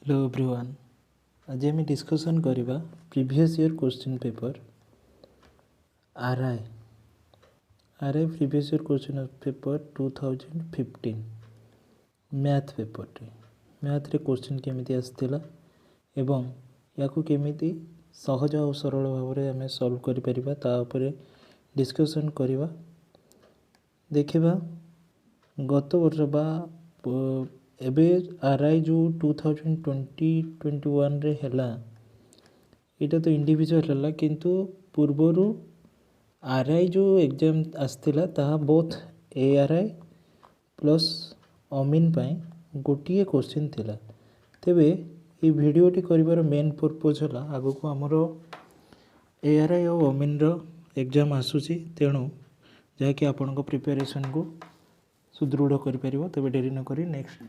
Hello everyone. आज आम discussion करवा previous year question paper RI previous year question paper 2015 math paper टे math रे क्वेश्चन केमिति आसथिला एवं याकू केमिति सहज और सरल भाव में आम सॉल्व करि परिबा ता उपरे डिस्कसन करवा देखिबा गत वर्ष बा एबे आरआई जो 2020-21 रे हैला इटा तो इंडिविजुअल है किंतु पूर्वर आरआई जो एग्जाम आसथिला ताहा बोथ एआरआई प्लस अमीन पाई गोटे क्वेश्चन थिला। तेबे ये भिडियोटी करिवार मेन पर्पज है आगु को आमर एआरआई और अमीन रो एग्जाम आसूची तेणु जहाँकि आपण प्रिपेरेसन को सुदृढ़ कर पारिबो। तबे डेरी न करी नेक्स्ट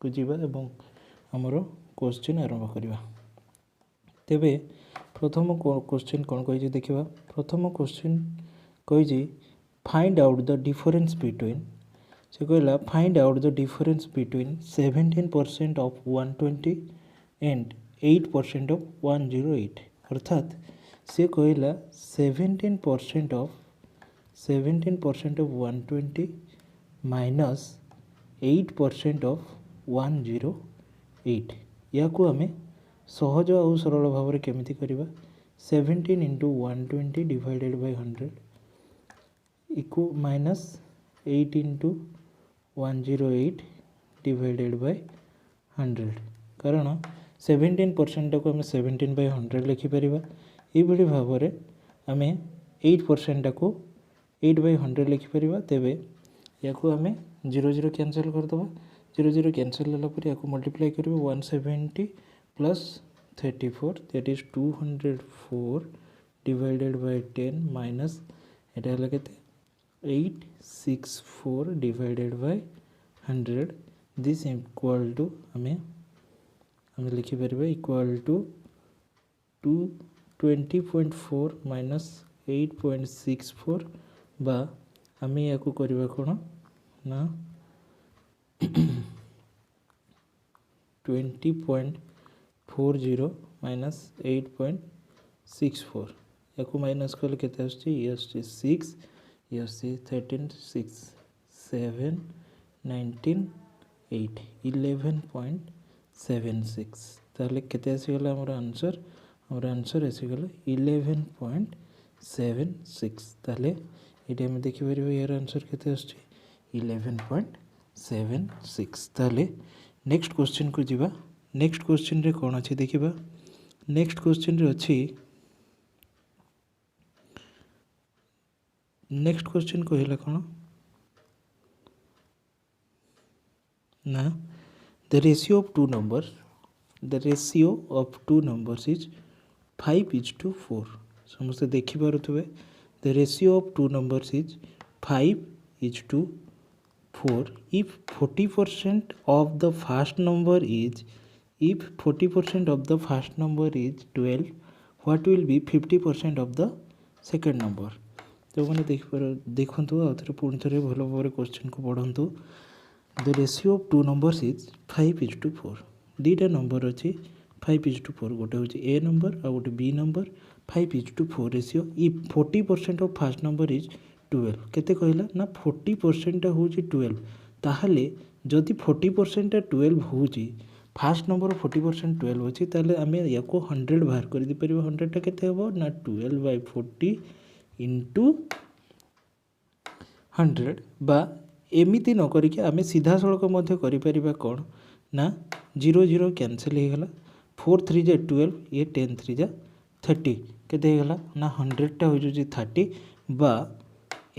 को जीवा एवं आमर क्वेश्चन आरंभ करवा। तेबे प्रथम क्वेश्चन कौन कही देखिबा। प्रथम क्वेश्चन कही find out the difference between से कहला find out the difference between 17% of 120 and 8% of 108 अर्थात से कहला 17% ऑफ 120 माइनस 8% ऑफ 108 या को आमे सहज और सरल भाव में केमिति करिबा। 17 into 120 divided by 100 equal minus 8 into 108 divided by 100 कारण 17% को आम 17 बाय 100 लिखिपर ये भाव में आम 8% को 8 बाय 100 लिखिपर। तेबे या को आम 0 0 कैंसल करदे 0 0 कैंसल होगा या मल्टीप्लाई कर 170 plus 34 that is 204 divided by 10 minus एटा हला केते 864 divided by 100 this equal to आम लिखिपर इक्वल टू 220.4 माइनस 8.64 बा आम या करवा कौन ना 20.40 माइनस 8.64 या माइनस कले केते आछी ये आछी 6 ये आछी 13 6 7 19 8 11.76 ताले केते आसीगला हमर आंसर आसीगला 11.76 ताले एटा हम देखि परिबो यार आंसर केते आछी 11.76 ताले नेक्स्ट क्वेश्चन को जीवा। नेक्स्ट क्वेश्चन रे कौन अच्छी देखिबा। नेक्स्ट क्वेश्चन रे अच्छी नेक्स्ट क्वेश्चन कहला कौन ना the ratio of two numbers is 5:4 समस्त देखि पारुथबे the ratio of two numbers is 5:4 if 40% of the first number is 12 what will be 50% of the second number। तो मैंने देखु आउे पुणी थे भल भाव क्वेश्चन को पढ़ु। The ratio of two numbers is 5:4 दुईटा नंबर अच्छी 5:4 गोटे हूँ ए नंबर आ गोटे B number 5:4 ratio if 40% of first number is 12 केते कहला ना 40% हूँ 12 ताहले जदि 40% 12 हूँ फास्ट नंबर 40% 12 अच्छी ताले आम या 100 बाहर कर दी पार 100 टा केते हबो ना 12/40 इंटू 100 बा एमिति न करिके आम सीधा सड़क कर कौन ना 0 0 कैंसिल हो गला 4 3 जा 12 ये 10 3 जा 30 केते हो गला ना 100 टा हो 30 बा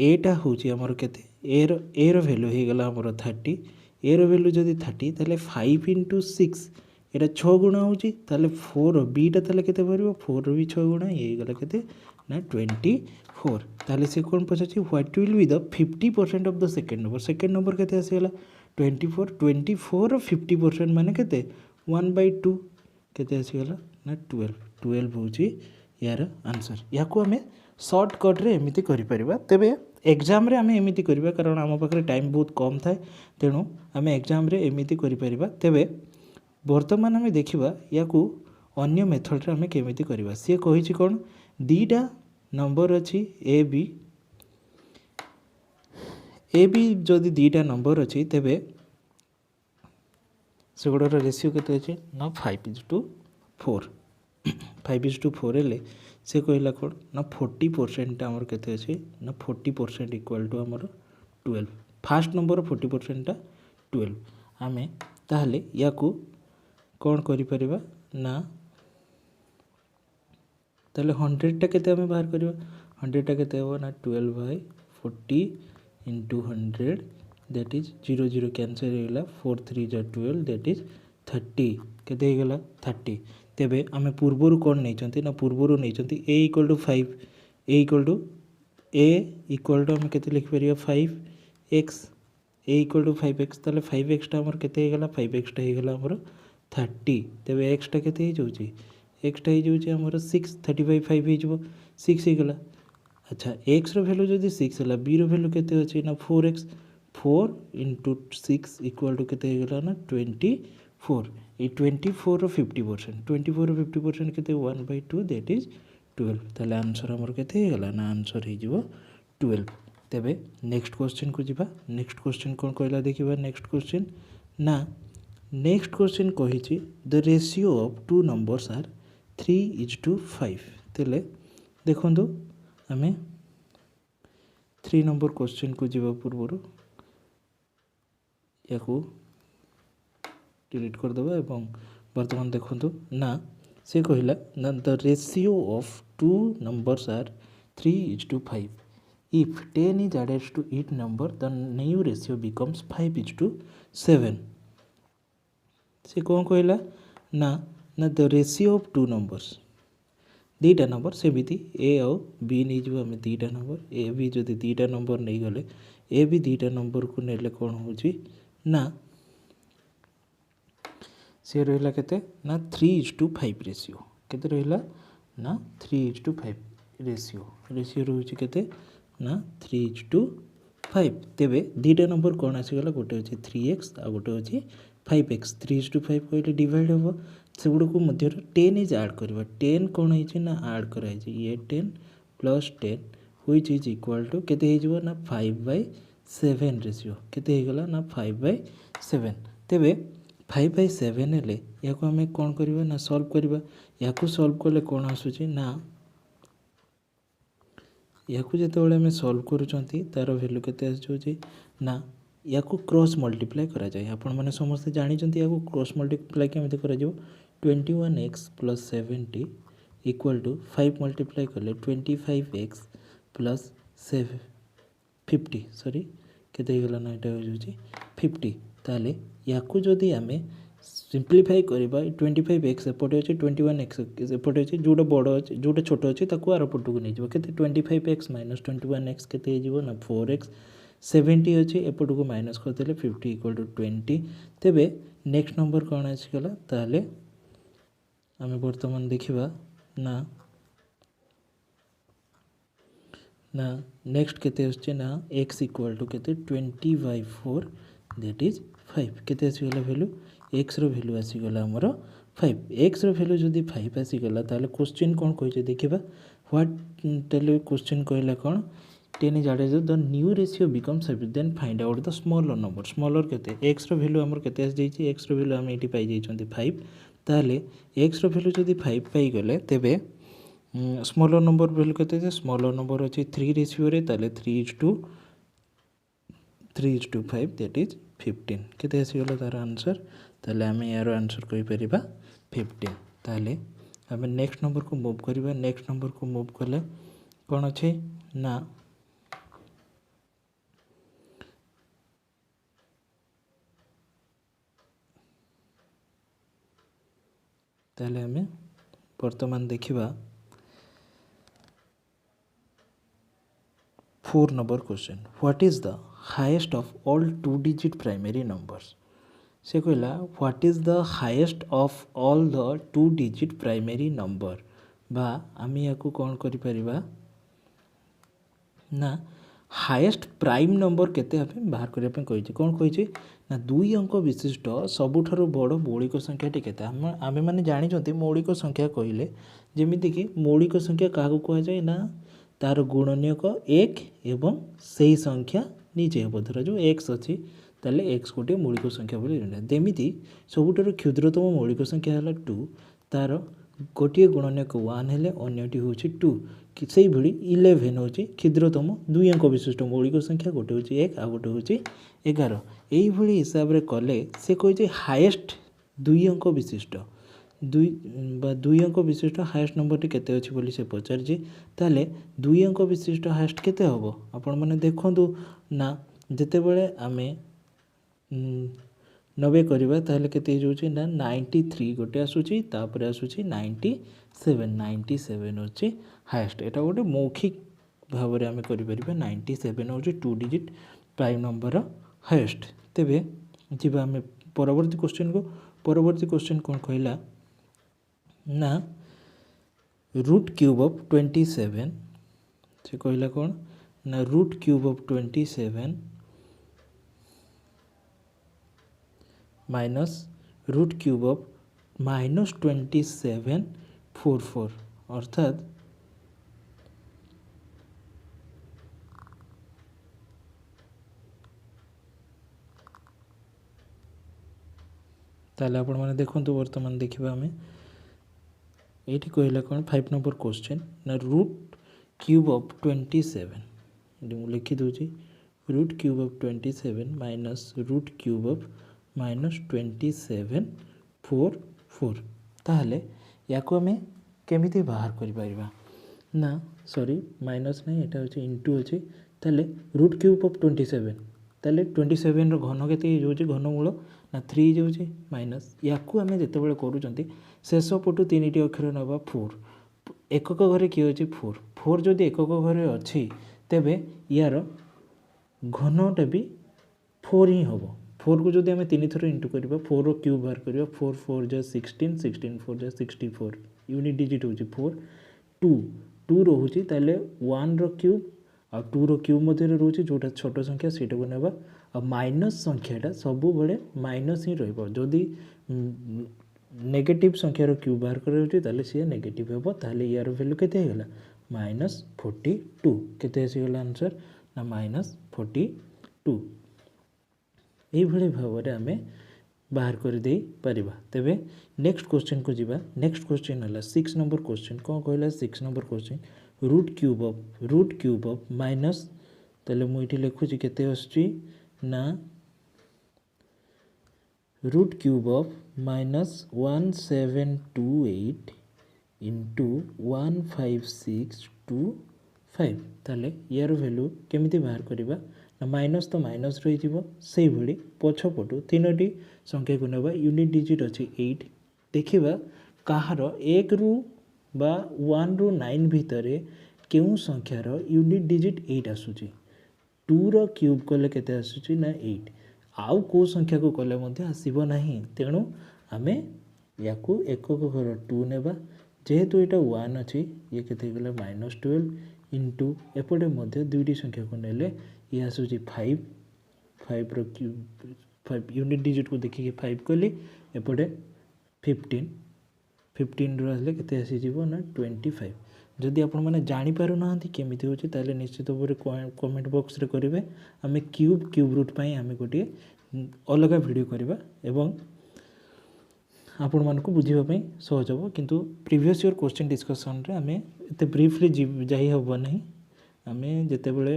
एटा हूँ आमर केते ए वैल्यू हो गला आमर 30 ए वैल्यू जदि 30 ताले 5 इंटू 6 एटा 6 गुणा हो 4 बीटा ताले केते भरिबो 4 भी 6 गुणा ये गला केते ना 24 ताले से कौन पचाची what will be the 50% of the second number केते आसीगला 24 24 50% माने केते 1/2 केते आसीगला ना 12 हूँ यार आंसर या को आम सर्टकट रे एमिति करि परिबा। तेबे एग्जाम रे आम एमिति करिबा कारण आम पाखरे टाइम बहुत कम थाए तेणु आम एग्जाम रे एमिति करि परिबा। तेबे बर्तमान आम देखा या अन्य मेथड आम केमी करवा सी कही कौन दीटा नंबर अच्छी ए बी जदि दीटा नंबर अच्छी तेबे से गुड़ार रेसीो केते अच्छे ना 5:4 5:4 हेले से कहला कौन ना 40% आमर केते अच्छे ना 40% इक्वाल टू आमर 12 फास्ट नंबर 40% 12 आमे ताहले या कौन करिपरिबा ना ताहले 100 टा केते आमे बाहर करबा 100 टा केते हो ना 12/40 इंटू 100 दैट इज 0 0 कैंसल हो गला 4 3 जा 12 दैट इज 30 केते हो गला 30 तेबे आमे पूर्वरु कोन नै चंती ना पूर्वरु नै चंती a = 5 a = आमे केते लिख परिया 5x a = 5x ताले 5x टा हमर केते हो गला 5x टा हो गला हमर 30 तेबे x टा केते हो जाउची x टा हो जाउची हमर 6 35 5 हो जबो 6 हो गला अच्छा x रो वैल्यू जदी 6 हला b रो वैल्यू केते अछि ना 4x 4 इंटू 6 इक्वल टू केते हो गला ना 24 ए 24 रो 50% 24 रो 50% केते 1/2 दैट इज 12 ताले आंसर हमर केते हो गला ना आंसर हो जबो 12 तेबे नेक्स्ट क्वेश्चन को जिबा नेक्स्ट क्वेश्चन कोन कहला देखिबा नेक्स्ट क्वेश्चन ना नेक्स्ट क्वेश्चन कहिछि the ratio of two numbers are 3:5 तेले देखंदो आमे 3 नंबर क्वेश्चन को जीवा पूर्व या डिलीट कर दबा एवं वर्तमान देखंतु ना से कहला ना the ratio of two numbers are 3:5 if 10 is added to each number the new ratio becomes 5:7 से कौन कहला ना ना the ratio of two numbers दीटा नंबर सेमती ए आउ बी नहीं जो आम दीटा नंबर ए भी जदि दीटा नंबर नहीं गले ए भी दीटा नंबर को नेले कौन हो ना से रहा केते ना 3:5 रेशियो केते रहा ना 3:5 रेशियो रोचे केते ना 3:5 तेबे दीटा नंबर कौन आसीगला गोटे अच्छे 3x आ गोटे अच्छे 5x 3:5 कहले डिवाइड हम से गुड़ को मध्य 10 इज ऐड करवा 10 कौन है ना ऐड करा ये 10 plus 10 which is equal to केते हो ना 5/7 रेशियो केते हो गला ना 5/7 तेबे 5/7 हेले या को हमें कौन करवा ना सॉल्व करवा या को सॉल्व कले कौन आसुची ना या को जते बेले हमें सॉल्व करूचंती तार वैल्यू केते आसुची ना या को क्रॉस मल्टीप्लाई करा जाए आपण माने समस्त जानि चंती या को क्रॉस मल्टीप्लाई केमिति करा जाउ 21x + 70 इक्वल टू 5 मल्टीप्लाई कले 25x + 50 सॉरी केते गला ना एटा हो जाउची 50 ताले या को जदी हमें सिंपलीफाई करबा 25x एपटे अछि 21x एपटे अछि जोटा बड़ अछि जोटा छोट अछि ताको आर पटु को नै जबो केते 25x - 21x केते हे जबो ना 4x 70 अछि एपटु को माइनस कर देले 50 = 20 तेबे नेक्स्ट नंबर कोन अछि गला ताले आमे वर्तमान देखिबा ना ना नेक्स्ट केते अछि ना x = केते 20/4 दैट इज 5 केते आसी गला वैल्यू x रो वैल्यू आसी गला हमर 5 x रो वैल्यू जदी 5 आसी गला ताले क्वेश्चन कोन कहि देखिबा व्हाट ताले क्वेश्चन कहला कोन 10 is added to the new ratio becomes 7 then find out the smaller number smaller केते x रो वैल्यू हमर केते आसी जाई x रो वैल्यू हम एटी पाई जाई छथि 5 ताले x रो वैल्यू जदी 5 पाई गले तेबे स्मॉलर नंबर वैल्यू केते जे स्मॉलर नंबर अछि 3 रेशियो रे ताले 3:5 दैट इज 15 केते आसी गला तार आंसर ताले हम यार आंसर कहि परिबा 15 ताले हम नेक्स्ट नंबर को मूव करबा नेक्स्ट नंबर को मूव करले कोन अछि ना ताले हमें वर्तमान देखिबा 4 number question what is the highest of all 2 digit primary numbers से कहला what is the highest of all the 2 digit primary number बा आमी याकू कोन करि परिबा ना हाएस्ट प्राइम नंबर केते हमें बाहर करने कही कौन कही ना 2 अंक विशिष्ट सबुठारु बड़ मौलिक संख्याटी केते आमे माने जानी मौलिक संख्या कहले जमीक मौलिक संख्या क्या कह जाए ना तार गुणनीयक 1 एवं से संख्या निजे हे धर जो एक्स अच्छी ताले एक्स गोटे मौलिक संख्या बोली जमीती सबुठारु क्षुद्रतम मौलिक संख्या है 2 तार गोटे गुणनीयक 1 हेले अन्यटी हूँ 2 से भाई 11 हूँ क्षुद्रतम 2 अंक विशिष्ट मौलिक संख्या गोटे हूँ 1 आ गोटे हूँ 11 यही हिसाब से कले से कहे हाएस्ट 2 अंक विशिष्ट 2 अंक विशिष्ट हाएस्ट नंबर टी केते अछि बोली से पचार ताले 2 अंक विशिष्ट हाएस्ट केते हबो आपण माने देखंतु ना जेते बेले आमे 90 करवा ताहले केते होउची ना 93 गोटे आसुची तापर आसुची 97 होची हाएस्ट एटा गोटे मौखिक भाव रे आमे करि परिबा 97 होची 2 डिजिट प्राइम नंबर हाएस्ट तेबे जिबा आमे परवर्ती क्वेश्चन कोन कहला ना रूट क्यूब ऑफ 27 से कहला कौन ना root cube of 27 minus root cube of -2744 अर्थात ताले आपण माने देखंतु वर्तमान देखिबा हमें एठी कहला कौन 5 नंबर क्वेश्चन ना रूट क्यूब ऑफ 27 ये लिखि दूची root cube of 27 minus root cube of -2744 ताहले याको आमे केमिति बाहर करि परिबा ना सॉरी माइनस नहीं एटा होची इनटू होची ताले रूट क्यूब ऑफ 27 ताले 27 रो घन केते होची घनमूल ना 3 होची माइनस याको आमे जेते बेले करूचंती शेष पटु 3टी अक्षर नबा 4 एकक घरे कि होची 4 जदि एकक घरे अछि तेबे यार घनटा भी 4 ही हबो 4 को जदि आमे 3 थर इंटू करबा 4 रो क्यूब बाहर करबा 4 4 जा 16 16 4 जा 64 यूनिट डिजिट होची 4 2 रोची ताले 1 रो क्यूब आ 2 रो क्यूब मध्य रोची जोटा छोट संख्या सेटा को नेबा आ माइनस संख्याटा सबु बेले माइनस ही रहबो जदि नेगेटिव संख्यार क्यूब बाहर कर सी नेगेटिव हे ताहले यार वैल्यू केते हेगला -42 केते आसीगला आंसर ना -42 यही भाव में आम बाहर कर दे परिबा तेबे नेक्स्ट क्वेश्चन को जीवा नेक्स्ट क्वेश्चन है 6 नंबर क्वेश्चन कौन कहला 6 number question root cube of minus ताले मुझे लिखुची केते आछी ना रूट क्यूब ऑफ -1728 इंटू 15625 ताले यार वैल्यू केमिति बाहर करिबा ना माइनस तो माइनस रही से भाई पछपटू 3टी संख्या को नेबा यूनिट डिजिट अच्छी 8 देखिबा कहार 1 रु बा 1 रु 9 भितर केउ संख्यार यूनिट डिजिट 8 आसुची 2 रो क्यूब कले केते आसुची ना 8 आउ को संख्या को कले मध्य आसीबो नाही तेणु आमे याकू एकक घर 2 नेबा जेहेतु एटा 1 अछि ये केते गला -12 इंटू एपटे मध्य दुईटी संख्या को नेले ये आसुची 5 रो क्यूब 5 यूनिट डिजिट को देखिए 5 कली एपटे 15 रो आसले केते आसी जीवो ना 25 जदि आपण माने जानि पारु नाहंती केमिति होची ताले निश्चित भाବରେ कमेंट बॉक्स रे करिवे आमे क्यूब रूट पई आमे गोटे अलग वीडियो करबा एवं आपण मानको बुझिबा पई सहज हो किंतु प्रीवियस ईयर क्वेश्चन डिस्कशन रे आमे एते ब्रीफली जाई हबो नहीं आमे जते बेले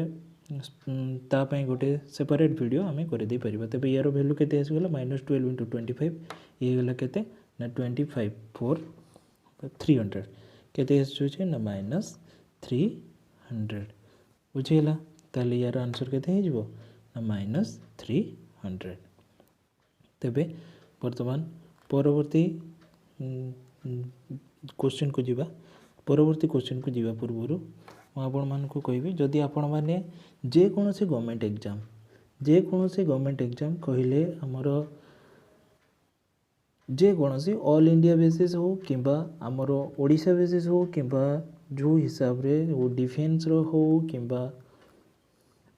ता पई गोटे सेपरेट वीडियो आमे कर दे परिबा तबे यार वैल्यू केते आसी गेला -12 * 25 ये गेला केते ना 25 4 300 केते आसी ना -300 बुझेला ताले यार आंसर केते हे जिवो ना -300 तेबे वर्तमान परवर्ती क्वेश्चन को जीवा परवर्ती क्वेश्चन को जीवा पूर्व आपण मान को कहबी जदि आपण माने जे कोनोसी गवर्नमेंट एग्जाम कहले हमर जे कोनोसी ऑल इंडिया बेसिस हो किंबा हमर ओडिशा बेसिस हो किंबा जो हिसाब रे वो डिफेंस रो हो किंबा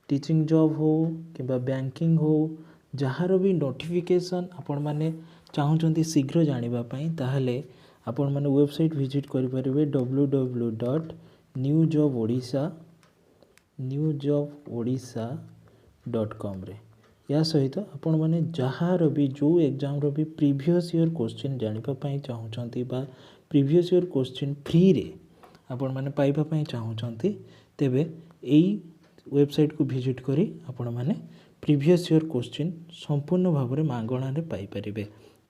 टीचिंग जॉब हो कि बैंकिंग हो जार भी नोटिफिकेशन आपण मैंने चाहूँगी शीघ्र जानापी ताहले आपण मैंने वेबसाइट विजिट करेंगे www.newjobodsha.com रे या सहित आपण मैंने जार भी जो एग्जाम भी प्रीवियस ईयर क्वेश्चन जानापी चाहूँगी बा प्रीवियस ईयर क्वेश्चन फ्री रे आपण मैंने पाइबापी चाहूँगी तेबे यही वेबसाइट को विजिट करी आपण मैंने प्रीवियस ईयर क्वेश्चन संपूर्ण भाव में मागणारे पाइपर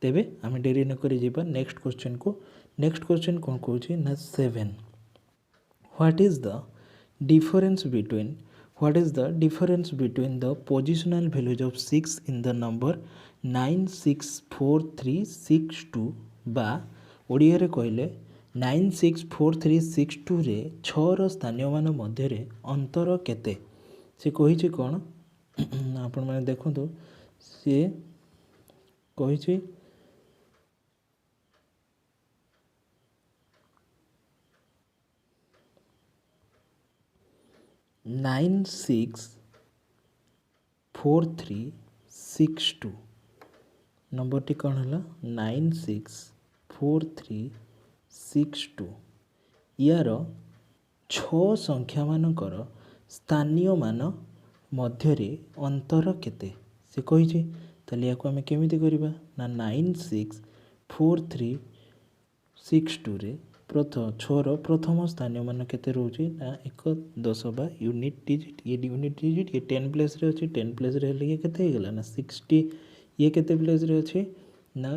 तेबे आम डेरी नक नेक्स्ट क्वेश्चन को नेक्स्ट क्वेश्चन कौन कौन ना 7 what is the difference between the positional values of 6 in the number 964362 बा ओडिया रे कहले 964362 रे 6 रो स्थानीय मान मध्य अंतर केते से कही कौन आपण मैंने देखु सी कही 964362 नंबर टी कौन है 964362 यार 6 संख्या मानकर स्थानीय मान मध्य अंतर केते से कही ताले या आम केमिति करबा ना 964362 रे छर प्रथम स्थानीय मान केते रोचे ना 1 10 बा यूनिट डिजिट ये 10 प्लेस रे अछि 10 प्लेस रे हेले केते हे गेला ना 60 ये केते प्लेस रे अछि ना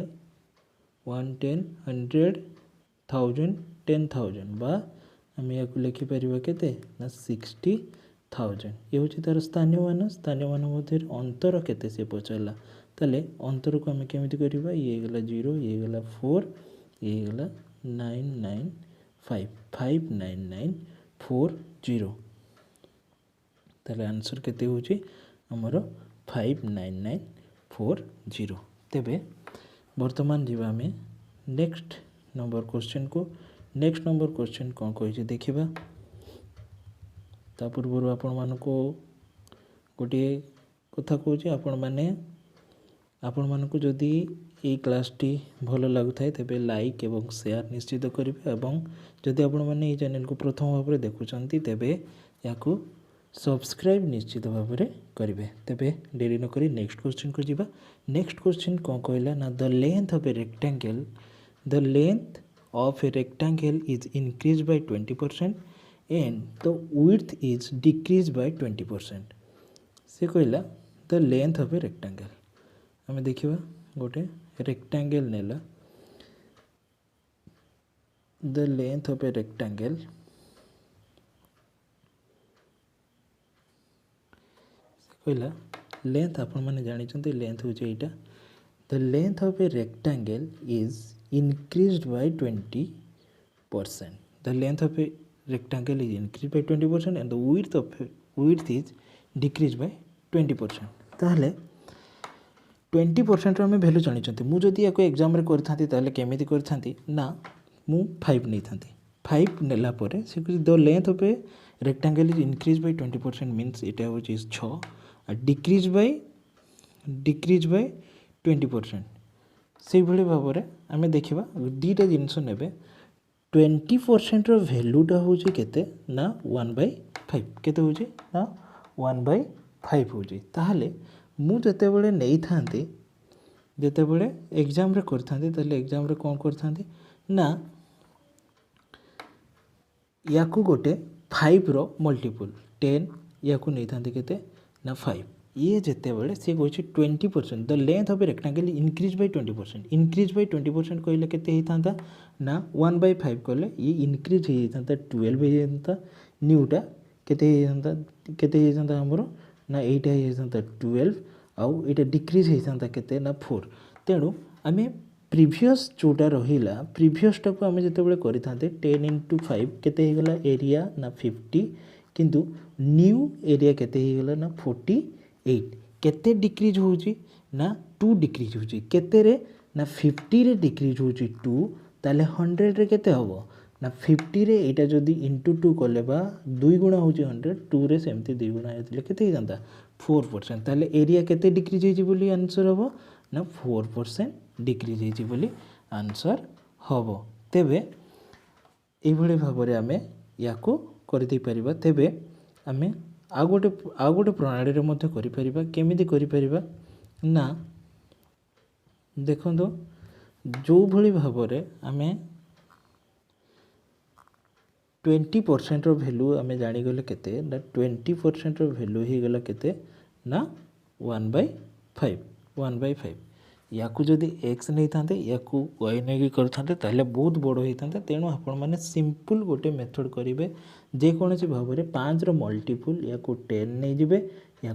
110 100 1000 10000 बा हम या को लिखि परिबा केते ना 60000 ये होची तार स्थानीय मान मध्य अंतर केते से पचारला ताले अंतर को हम केमिति करबा ये गेला 0 ये गेला 4 ये गेला 59959940 ताले आंसर केते होची हमर 59940 तेबे वर्तमान जीवा में नेक्स्ट नंबर क्वेश्चन को नेक्स्ट नंबर क्वेश्चन कौन कही देखा ता पूर्व आपण मानको गोटे कथा कहूँ आपण मानको जदि ये क्लासटी भल लगुए तेज लाइक एवं शेयर निश्चित करेंगे और जदि आपण मैंने ये चैनल को प्रथम भाव में देखुंत तेबे या सब्सक्राइब निश्चित भाव में करेंगे तेबे डेरी नक नेक्स्ट क्वेश्चन को जीवा नेक्स्ट क्वेश्चन कौन कहला ना the length of a rectangle is increase by 20% and the width is decrease by 20% से कहला the length of a rectangle आम देखा गोटे रेक्टेंगल नेला the length of a rectangle कहला लेंथ आपण मैंने जानी लेंथ हूँ यहाँ the length of a rectangle is increased by 20%. The length of a rectangle is increased by 20% and the width is decreased by 20%. ताहले 20% आम भैल्यू जानी मुझे या एग्जाम करी केमी करी ना मु 5 नहीं था 5 नेला परे से the length of a rectangle is increase by 20% means यहाँ हूँ 6 डिक्रीज बाय 20% से भाई भाव में आम देखा दीटा जिनस ने 20% भैल्यूटा हूँ केते ना 1/5 केते हूँ ना 1/5 हूँ ताहले मु जते बड़े नहीं था जते बड़े एग्जाम रे करता एग्जाम रे कौन करता ना या गोटे 5 रो मल्टीपल 10 या नहीं था केते ना 5 ये जिते बड़े सी कह 20% the length of a rectangle increase by 20% increase by 20% कहले केते होता ना 1/5 कहले ये इंक्रीज हो 12 होता न्यूटा केते होता हमर ना एटा होता 12 आउ एटा डिक्रीज होता केते ना 4 तेणु आम प्रीवियस जोटा रहिला प्रीवियसटा को आम जिते बड़े करि 10 into 5 केते होगला एरिया ना 50 किंतु न्यू एरिया केते होगला ना 48 केते डिक्रीज होची ना 2 डिक्रीज होची केते रे ना 50 रे डिक्रीज होची 2 ताले 100 रे केते हबो ना 50 रे एटा जदि इंटू 2 कले बा 2 गुणा होची 100 2 रे सेमती 2 गुणा हेतले केते ही जानता 4%। ताले एरिया केते डिक्रीज हेची बोली आंसर हबो ना 4% डिक्रीज हेची बोली आंसर हबो। तेबे एई भली भाबरे आमे याको करि दे परिबा। तेबे आमे आ गोटे प्रणाली रे मध्य करि परिबा। केमिति करि परिबा ना देखंतो जो भली भाबरे आमे 20% वैल्यू आम जानीगले केते ना 20% वैल्यू ही गला केते ना 1/5 या जदि x नहीं था या y नहीं करते ताहले बहुत बड़ होता। तेणु आपण मैंने सिंपल गोटे मेथड करेंगे जेकोसी भाव में 5 मल्टीपुल या 10 नहीं जाए या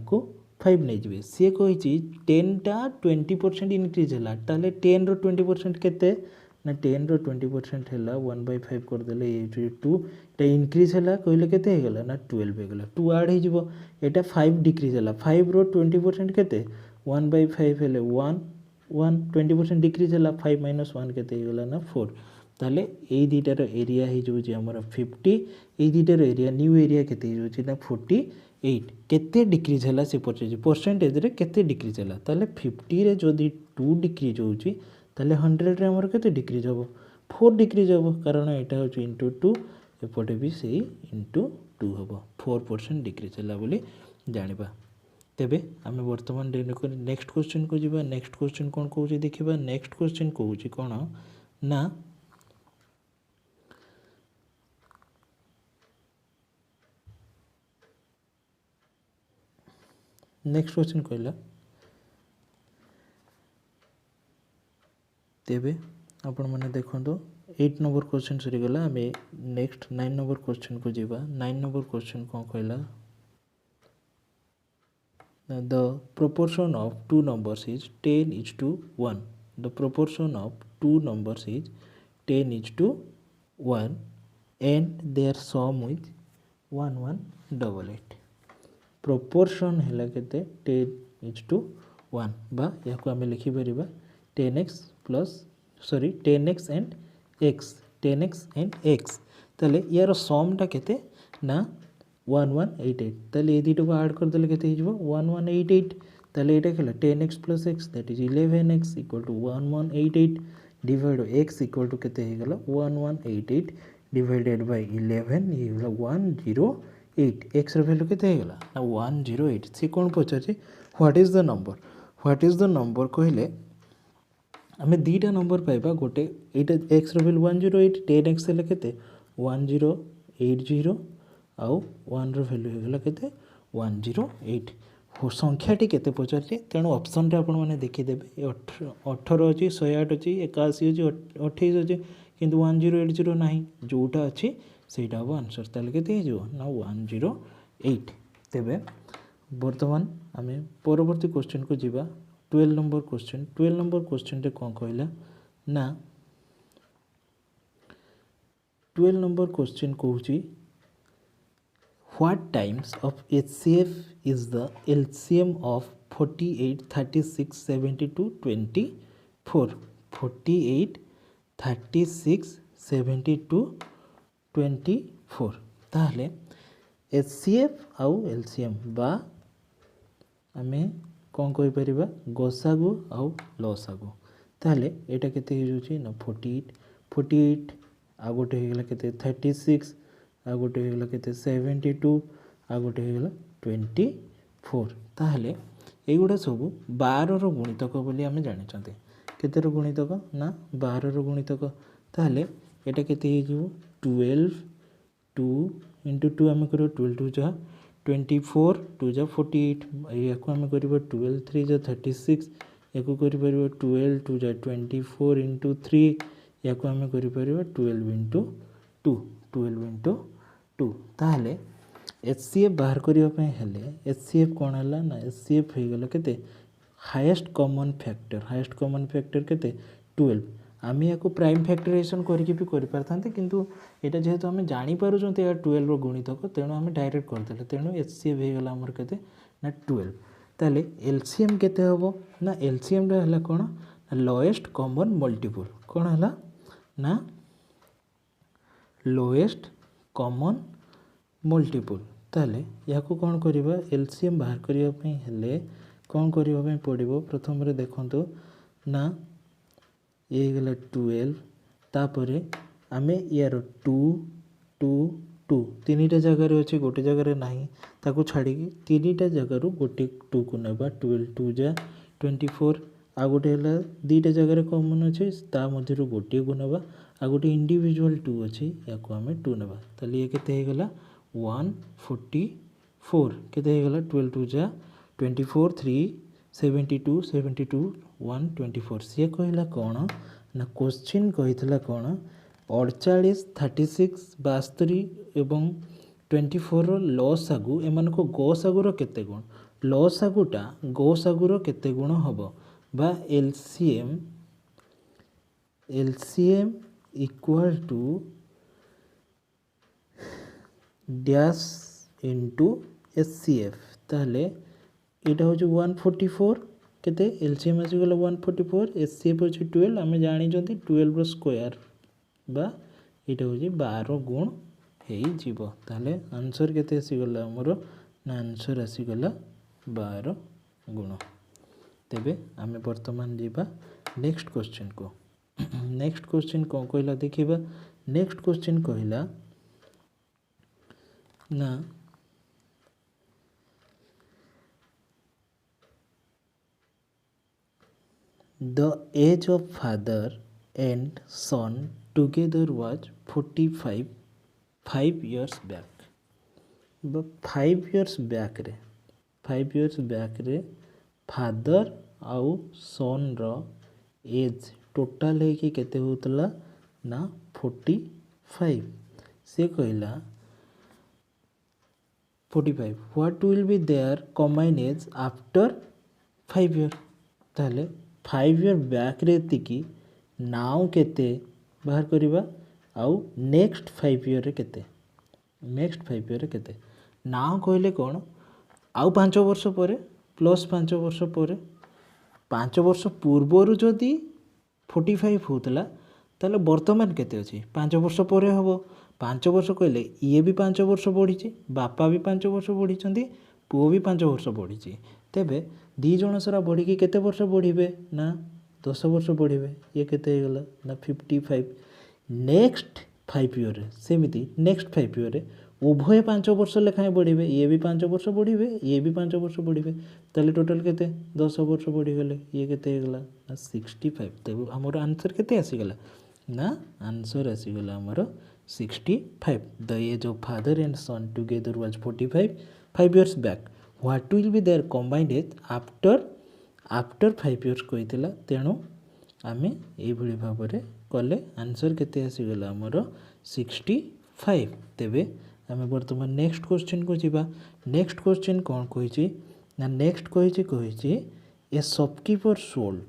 5 नहीं जाए। सी कही 10 टा 20% इनक्रीज है ताले 10 रो 20% केते ना 10 रो 20% है 1/5 करदे ये 2 इनक्रीज है कहले केते गला ना 12 हो गला 2 ऐड हो यहाँ 5 डिक्रीज है 5 रो 20% केते 1/5 है 1 20% डिक्रीज है 5 माइनस 1 केते गला ना 4। ताले ये दुटार एरिया हो 50 ये दुटार एरिया न्यू एरिया केते ना 48 केते डिक्रीज है से पचार परसेंटेज रे केते डिक्रीज है ताले 50 रे जदि 2 डिक्रीज होची ताले 100 रे हमर केते डिक्रीज हो 4 डिक्रीज हो कारण एटा हो इंटू 2 एपटे भी से इंटू 2 हम 4% डिक्रीज है बोली जानिबा। तेबे आम बर्तमान नेक्स्ट क्वेश्चन को जीवा। नेक्स्ट क्वेश्चन कौन कहूँ देखा। नेक्स्ट क्वेश्चन कहूँ कौन ना नेक्स्ट क्वेश्चन कहला तेबे आपण मैंने देखो 8 नंबर क्वेश्चन सरीगला। आम नेक्स्ट 9 नंबर क्वेश्चन को जीवा। 9 नंबर क्वेश्चन कौन कहला the proportion of two numbers is 10:1. The proportion of two numbers is 10:1 and their sum is 1188. proportion है केते 10:1 बा या आम लिखिपर 10x plus 10x and x 10x and x ताले यार समटा केते ना 1188 ताले ये दुटा को ऐड कर देले केते हिजबो 1188 ताले एटा केला 10x plus x that is 11x equal to 1188 divide x equal to केते हे गेला 1188 डिवाइडेड बाय 11 ये गेला 108 x र वैल्यू केते हे गेला ना 108। से कोन पचारे व्हाट इज द नंबर कहले आमे दीटा नंबर पाइबा गोटे एटा x र वैल्यू 108 10x हेले केते 1080 आउ 1 रो वैल्यू होगला केते 108 संख्याटी केते पचारे। तेणु ऑप्शन रे आपण माने देखि देबे 18 अछि 108 अछि 81 अछि 28 अछि किंतु 1080 नाही जोटा अछि सेटा हो आंसर ताले केते हे जो ना 108। तेबे वर्तमान आमे परवर्ती क्वेश्चन को जीवा 12 नंबर क्वेश्चन। 12 नंबर क्वेश्चन रे कोन कहला ना 12 नंबर क्वेश्चन कहूची what times of HCF is the LCM of 48 36 72 24 48 36 72 24 ताहले HCF आउ LCM बा आमे कौन कहि परिबा गोसागु आउ लसागु ताहले एटा केते हो जोची ना 48 आ गोटे हे गेला केते 36 आ गोटे हो केते 72 आ गोटे हो 24 ताहले एगुड़ा सब 12 गुणितक बोली आमे जानि छथि केते गुणितक ना 12 गुणितक ताहले एटा केते हे जो 12 2 into 2 आमे करियो 12 2 जा 24 2 जा 48 याको आमे करियो 12 3 जा 36 याको करि परियो 12 2 जा 24 into 3 याको आमे करि परियो 12 into 2 ताहले HCF बाहर करिया पे हेले HCF कोन हला ना HCF हे गेला केते हाईएस्ट कॉमन फैक्टर केते 12 आमे याको प्राइम फैक्टराइजेशन करके भी करि परथांते किंतु एटा जेहेतु आमे जानि पारु जंते या 12 रो गुणितक तेणु आमे डायरेक्ट कर देले तेणु HCF हे गेला हमर केते ना 12। ताले LCM केते हबो ना LCM रे हला कोन लोएस्ट कॉमन मल्टीपल कोन हला ना लोएस्ट कॉमन मल्टीपल ताले याकू कौन करिबा एलसीएम बाहर करिया पई हेले कौन करिबा पई पड़िबो प्रथम रे देखंतु ना ये गला 12 तापरे आमे यार 2 2 2 तीनटा जगह अच्छे गोटे जगह नहीं ताकू छाड़ी तीनटा जगह गोटे 2 को नेबा 12 2 जा 24 आ गोटे है दीटा जगह कॉमन अच्छे ता मध्य गोटे को नेबा आ गोटे इंडिविजुअल 2 अच्छे या आम 2 नेबा ताले ये केते हे गला 144 केते हे गला 12 2 जा 24 3 72 72 124 सी कहला कौन ना क्वेश्चन कही कौन 48 36 72 एवं 24 लसागु एम गसागुर केते गुण लसागुटा गसागुर केते गुण हम बा LCM equal to dash into HCF ताहले एटा हो 144 केते एलसीएम आसी गला 144 एचसीएफ होची 12 आमे जानि जंती 12 रो स्क्वायर बा एटा होची 12 गुण हेई जीवो ताहले आंसर केते आसी गला हमरो ना आंसर आसी गला 12 गुण तेबे आमे वर्तमान जीवा नेक्स्ट क्वेश्चन को नेक्स्ट क्वेश्चन को कहला देखिबा नेक्स्ट क्वेश्चन कहला ना the age of father and son together was 5 years back 5 years back रे 5 years back रे फादर आउ सन रो एज टोटाल है कि केते होतला ना 45 से कहला 45 what will be their combine age after 5 year ताले 5 year बैक रे तिकी नाउ केते बाहर करिबा आउ नेक्स्ट 5 year रे केते नेक्स्ट 5 year रे केते नाउ कहले कोन आउ 5 वर्ष परे प्लस 5 वर्ष परे 5 वर्ष पूर्वरु जदि 45 होतला ताले वर्तमान केते अछि 5 वर्ष परे हबो 5 वर्ष कहले ये भी 5 वर्ष बढ़ी बापा भी 5 वर्ष बढ़ी पुओ भी 5 वर्ष बढ़ी तेबे दी जन सारा बढ़ी केते वर्ष बढ़े ना 10 वर्ष बढ़े ये केते गला ना 55 नेक्स्ट 5 year सेमिति नेक्स्ट 5 year उभय 5 वर्ष लेखाएं बढ़े ये भी 5 वर्ष बढ़े ये भी 5 वर्ष बढ़े ताले टोटल केते 10 वर्ष बढ़ी गले ये केते गला ना 65 तेबे हमर आंसर केते आसी गला ना आंसर आसी गला हमर 65 the age of father and son together was 5 years back what will be their combined age after 5 years कहितला तेणु आमे एई भली भाबरे कले आंसर केते आसी गला हमर 65 तेबे आमे वर्तमान नेक्स्ट क्वेश्चन को जिबा नेक्स्ट क्वेश्चन कोन कहिछि ना नेक्स्ट कहिछि a shopkeeper sold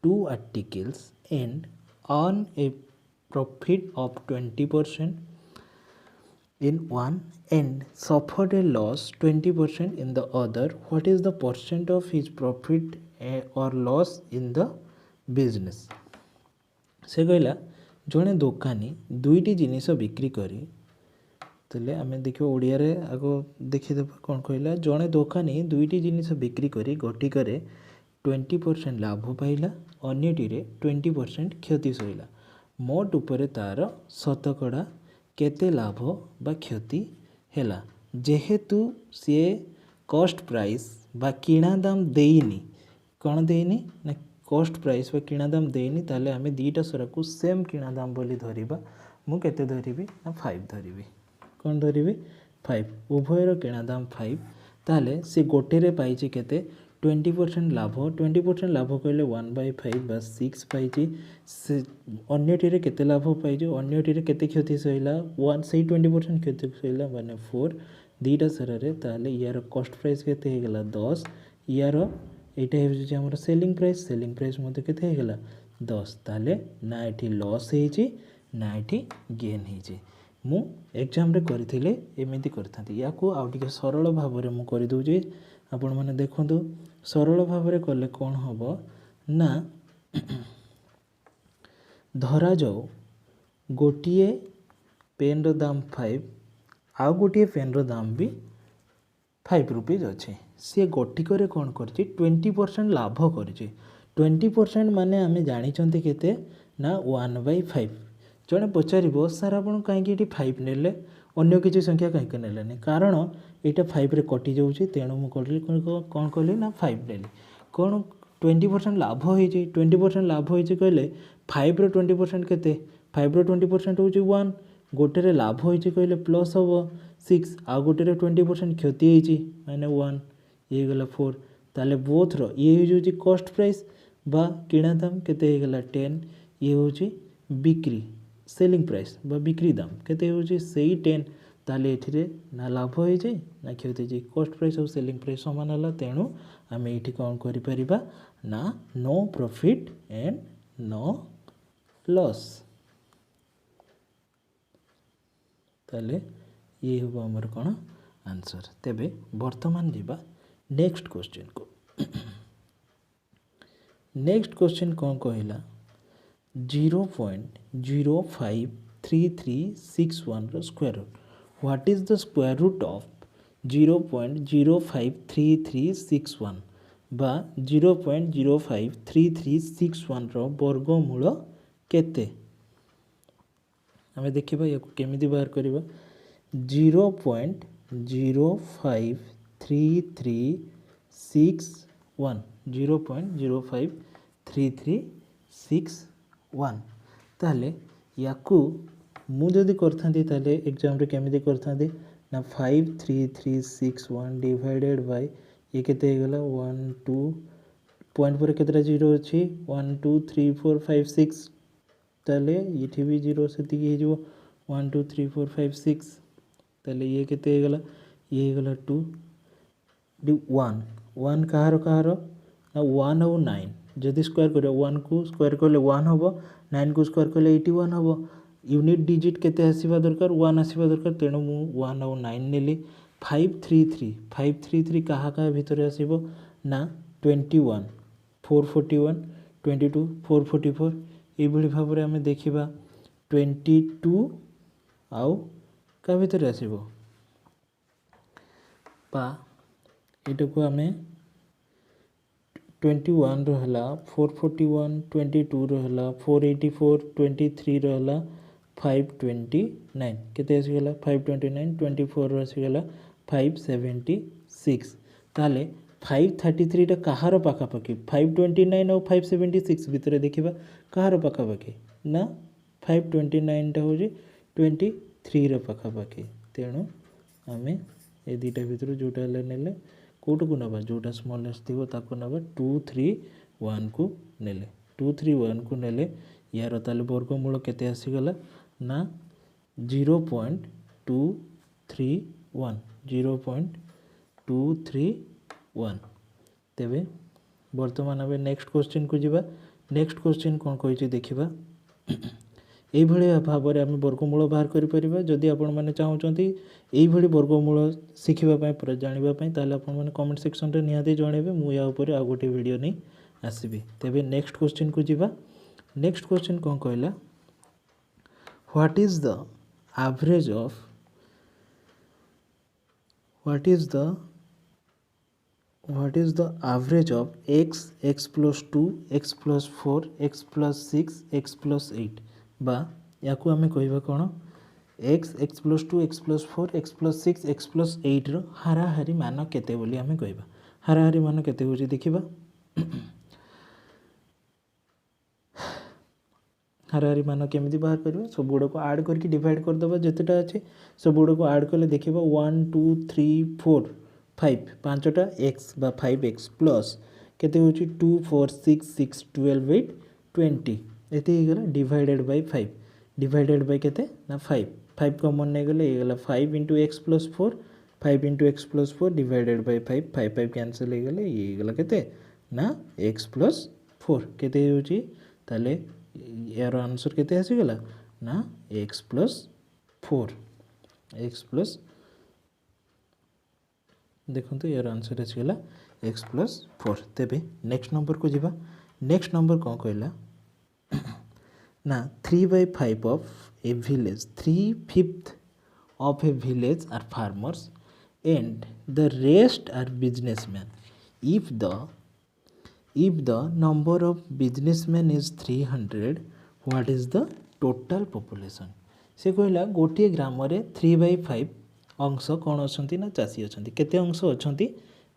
2 articles and earn a profit of 20% in one and suffered a loss 20% in the other what is the percent of his profit or loss in the business से कहला जड़े दोकानी दुईटी जिनिस बिक्री करी तेले आमे देखियो ओडिया रे आगो देखिदेबा कोन कहला जड़े दोकानी दुईटी जिनिस बिक्री करी गोटिकरे 20% लाभ पाइला अन्यटिरे 20% क्षति सहिला मोट उपरे तार शतकड़ा केते लाभ बा क्षति हैला जेहेतु सी कॉस्ट प्राइस बा किणा दाम देइनी कौन देइनी ना कॉस्ट प्राइस बा किणा दाम देइनी ताले आमे दीटा सरा को सेम किणा दाम बोली धरिबा मु केते धरिबी ना 5 धरिबी कौन धरिबी 5 उभयर किणा दाम 5 ताले से गोटे रे पाइछि केते 20% लाभ 20% लाभ कहले 1/5 बा 6 पाइछि से अन्यटिरे केते लाभ पाइछि अन्यटिरे केते क्षति सहिला 1 से 20% क्षति सहिला माने 4 दीटा सारा रे ताले यार कॉस्ट प्राइस केते हे गेला 10 यार एटा हे जे हमर सेलिंग प्राइस मते केते हे गेला 10 ताले ना एठी लॉस हेछि ना एठी गेन हेछि मु एग्जाम रे करथिले एमिति करथांती याको आ टिके सरल भाव रे मु करि दउजे आपण माने देखंतु सरल भाव रे कले कोन हबो ना धरा जाओ गोटिए पेन दाम 5 आउ गोटे पेन दाम भी 5 रुपीज अच्छे सी गोटिकर कौन कर 20% लाभ कर 20% माने आम जानी केते ना 1/5 जड़े पचार सार आप कहीं 5 ने अन्य किसी संख्या कहीं नेलेनी कारण यहाँ 5 रे कटि जाऊँगी तेणु मुझे कौन कली ना 5 नेली कौन 20% लाभ हो 20% लाभ हो कहले 5 रो 20% केते 5 रो 20% हूँ 1 गोटे लाभ हो कहले प्लस हम 6 आउ गोटे 20% क्षति होती माने 1 ये गला 4 ताले बोथ रो ये हो कॉस्ट प्राइस बा किणा दाम केते गला 10 ये हूँ बिक्री सेलिंग प्राइस बा बिक्री दाम केते हूँ से 10 ताले एथिरे ना लाभ हो ना क्षति होती कॉस्ट प्राइस और सेलिंग प्राइस समान है तेणु आम ये कौन कर ना no profit and no loss ताले ये हम आमर कौन आंसर तेबे वर्तमान जीवा नेक्स्ट क्वेश्चन को नेक्स्ट क्वेश्चन कौन कहला 0.053361 रो square root what is the square root of 0.053361 बा 0.053361 रो वर्गमूल केते आमे देखिबा या केमिति बाहर करिबा 0.053361 0.053361 ताले याकू मु जदि करथांती ताले एग्जाम रे केमिति करथांती ना 53361 डिवाइडेड बाय ये केते गला 1 2 पॉइंट पर केतरा जीरो अछि 1 2 3 4 5 6 ताले ये भी जीरो से 1 2 3 4 5 6 ताले ये केते गला ये गला 2 1 1 कहार कहार 1 और 9 जदि स्क्वायर कर 1 को स्क्वायर कले 1 हम 9 को स्क्वायर कले 81 हम यूनिट डिजिट केते आसीबा दरकार 1 आसीबा दरकार तेणु मु 1 और 9 नेली 533 कहा कहा भितर आसीबो ना 21 441 22 444 ये भाव में आम देखा 22 आउ का भितर आसीबो पा एटा को आम 21 रो हला 441 22 रो हला 484 23 रो हला 529 केते आसीगला 529 24 रो आसीगला 576 ताले 533 टा कहार पाखापाखि 529 और 576 भितर देखा कहार पाखापाखि ना 529 टा हूँ 23 रो पाखापाखि तेणु आम ये दुटा भितर जोटा ने कौट को नवा जोटा स्मॉलेस्ट थी ताको नवा 231 को नेले 231 को नेले यार ताले वर्गमूल केते आसीगला ना 0.231 तेबे वर्तमान आम नेक्स्ट क्वेश्चन को जीवा नेक्स्ट क्वेश्चन कौन कही देखा यही भाव में आम वर्गमूल बाहर करें जदि आपण मैंने चाहते यही वर्गमूल शिखापी जानापी ताल आपने कमेंट सेक्शन में निहाती जनइबे मुझे आ गोटे वीडियो नहीं आसबि तेबे नेक्स्ट क्वेश्चन को जीवा नेक्स्ट क्वेश्चन कौन कहला what is the average of x x plus 2 x plus 4 x plus 6 x plus 8 बा या को आमे कहबा कोन x x plus 2 x plus 4 x plus 6 x plus 8 रो हाराहारी मान केते बोली आमे कहबा हाराहारी मान केते होची देखिबा हाराहारी मान केमिति बाहर करबा सब गुडा को ऐड करके डिवाइड कर दबा जतेटा अछि सब गुडा को ऐड करले देखिबा 1 2 3 4 5 पांचटा x बा 5x प्लस केते होची 2 4 6 6 12 8 20 एते ही गला डिवाइडेड बाय 5 डिवाइडेड बाय केते ना 5 5 कॉमन नहीं गले ये गला 5 into x plus 4 5 into x plus 4 divided by 5 5 5 cancel हो गले ये गला केते ना x plus 4 केते होची ताले यार आंसर केते आसी गला ना x plus 4 x plus देखो तो यार आंसर आसीगला x plus 4 तेबे नेक्स्ट नंबर को जीवा नेक्स्ट नंबर कौन कहला ना 3/5 of a village, 3/5 of a village are farmers and the rest are businessmen. If the number of businessmen is 300, what is the total population? से कहला गोटे ग्राम रे 3/5 अंश कौन अच्छा ना चाषी अच्छा केते अंश अच्छा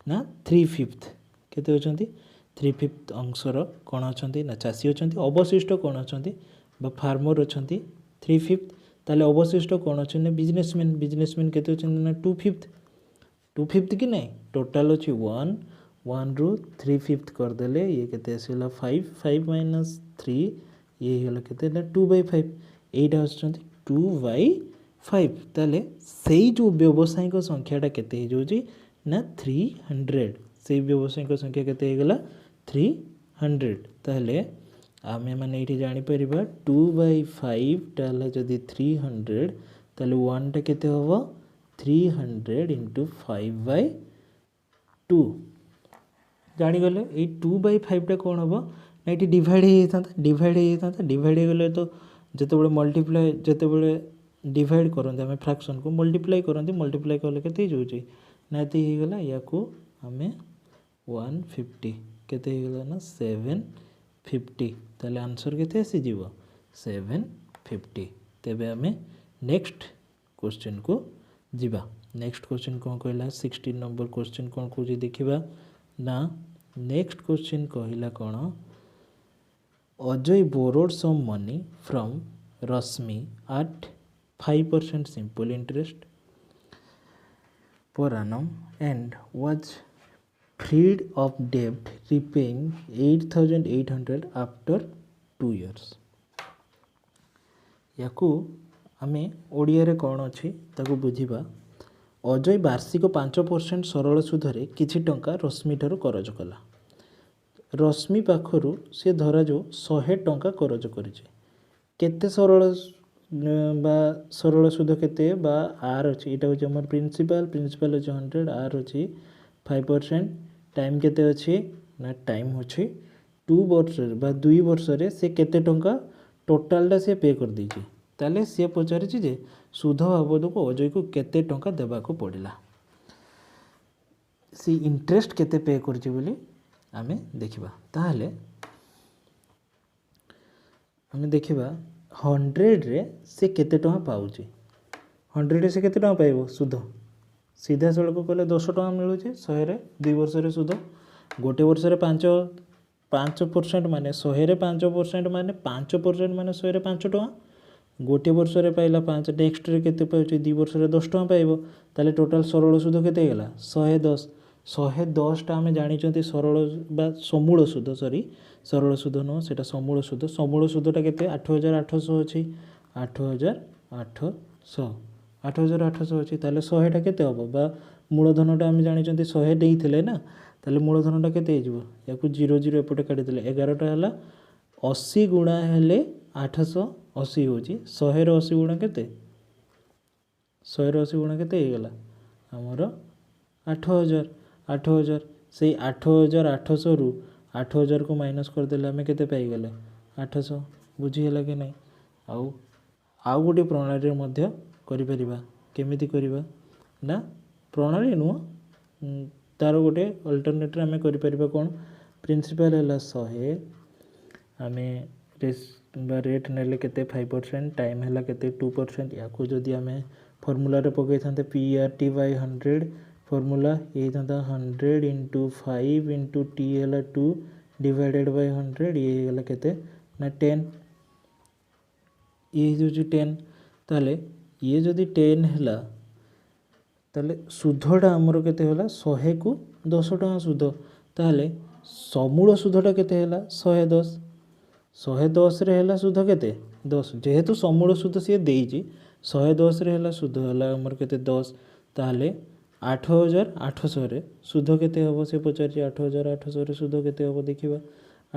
ना 3/5 केते अच्छा 3/5 अंशर कौन अच्छा ना चाषी अच्छा अवशिष्ट कौन अच्छा बा फार्मर अच्छा 3/5 ताले अवशिष्ट कौन अच्छा ना बिजनेसमैन केते अच्छा ना 2/5 कि नहीं टोटाल अच्छी 1 रू 3/5 करदेले ये केते आसला 5 माइनस 3 ये गला केते ना 2/5 एटा आछंती 2/5 ताले सेई जो व्यावसायिक संख्याटा केते हो जाउची ना 300 सेई व्यावसायिक संख्या केते हो गला 300 ताले आमे माने एठी जानि परिबा 2/5 ताले जदी 300 ताले 1 टा केते होबो 300 into 5/2 जानी गले ये 2/5 टा कौन हम ना ये डिवाइड हो डिवाइड हो गले तो जिते मल्टीप्लाई जिते डिवाइड करते आम फ्रैक्शन को मल्टीप्लाई कले के जाऊँगी ना ये गला या आम 150 केते गला ना 750 ताले आंसर केते आसीजिव 750 तेबे आम नेक्स्ट क्वेश्चन को जीवा नेक्स्ट क्वेश्चन कौन कहला 16 नंबर क्वेश्चन कौन कौन देखा ना नेक्स्ट क्वेश्चन कहला कौन Ajay borrowed some money from Rashmi at 5% simple interest per annum and was freed of debt repaying 8,800 after 2 years याकू आमे ओडिया रे कौन अच्छी ताकू बुझीबा अजय वार्षिक 5% सरल सुधरे किछि टंका रश्मि ठारू करज कला रश्मि पाखरु से धरा जो 100 टंका करज करिছে केते सरल सुध केते बा आर अछि एटा होचे हमर प्रिंसिपल अछि 100 आर अछि 5% टाइम केते अछि ना टाइम होछि 2 वर्ष बा 2 वर्ष रे से केते टंका टोटल दा से पे कर दीची ताले से पचारिछि जे सुध बाबद को अजय को केते टंका देबा को पड़िला सी इंटरेस्ट केते पे करछि बोली आमे देखिबा ताहले आमे देखिबा 100 रे से केते टंका पाउछि 100 रे से केते टंका पाइबो सुध सीधा सड़क कहले 10 टंका मिलुछि 100 रे 2 वर्ष रे सुध गोटे वर्ष रे 5% माने 100 रे 5% माने 5% माने 100 रे 5 टंका गोटे वर्ष रे पाइला 5 नेक्स्ट रे केते पाउछि 2 वर्ष रे 10 टंका पाइबो ताले टोटल सरल सुध केते गेला 110 टा आमे जानि चंती सरल बा समूल सुध सॉरी सरल सुध नो सेटा समूल सुधटा केते 8800 अछि 8800 अछि ताले 100 टा केते हबो बा मूलधनटा आमे जानि चंती 100 देइथिले ना ताले मूलधनटा केते हिजबो याकू 00 एपटे काटि देले 11 टा हला 80 गुणा हेले 880 होची 100 रे 80 गुणा केते 100 रे 80 गुणा केते हे गला हमर 8000 से 8800 रु 8000 को माइनस कर देले हमें केते पाई गले 800 बुझी हला कि नहीं आउ गोटे प्रणाली रे मध्य करि परिबा केमिति करिबा ना प्रणाली नु तार गोटे अल्टरनेट रे हमें करि परिबा कोन प्रिंसिपल हला 100 हमें रेट नेले केते 5% टाइम हला केते 2% याकू जदि हमें फार्मूला रे पकै थांते PRT by 100 फार्मूला ये थांता 100 into 5 into t हला 2 divided by 100 ये हला केते ना 10 ये जो 10 ताले ये जदि 10 हला ताले सुधटा हमर केते हला 100 को 10 टका सुध ताले समूल सुधटा केते हला 110 रे हला सुध केते 10 जेहेतु समूल सुध से देइची 110 रे हला सुध हला हमर केते 10 ताले 8800 रे सुध केते हबो से पचारची 8800 रे सुध केते हबो देखिबा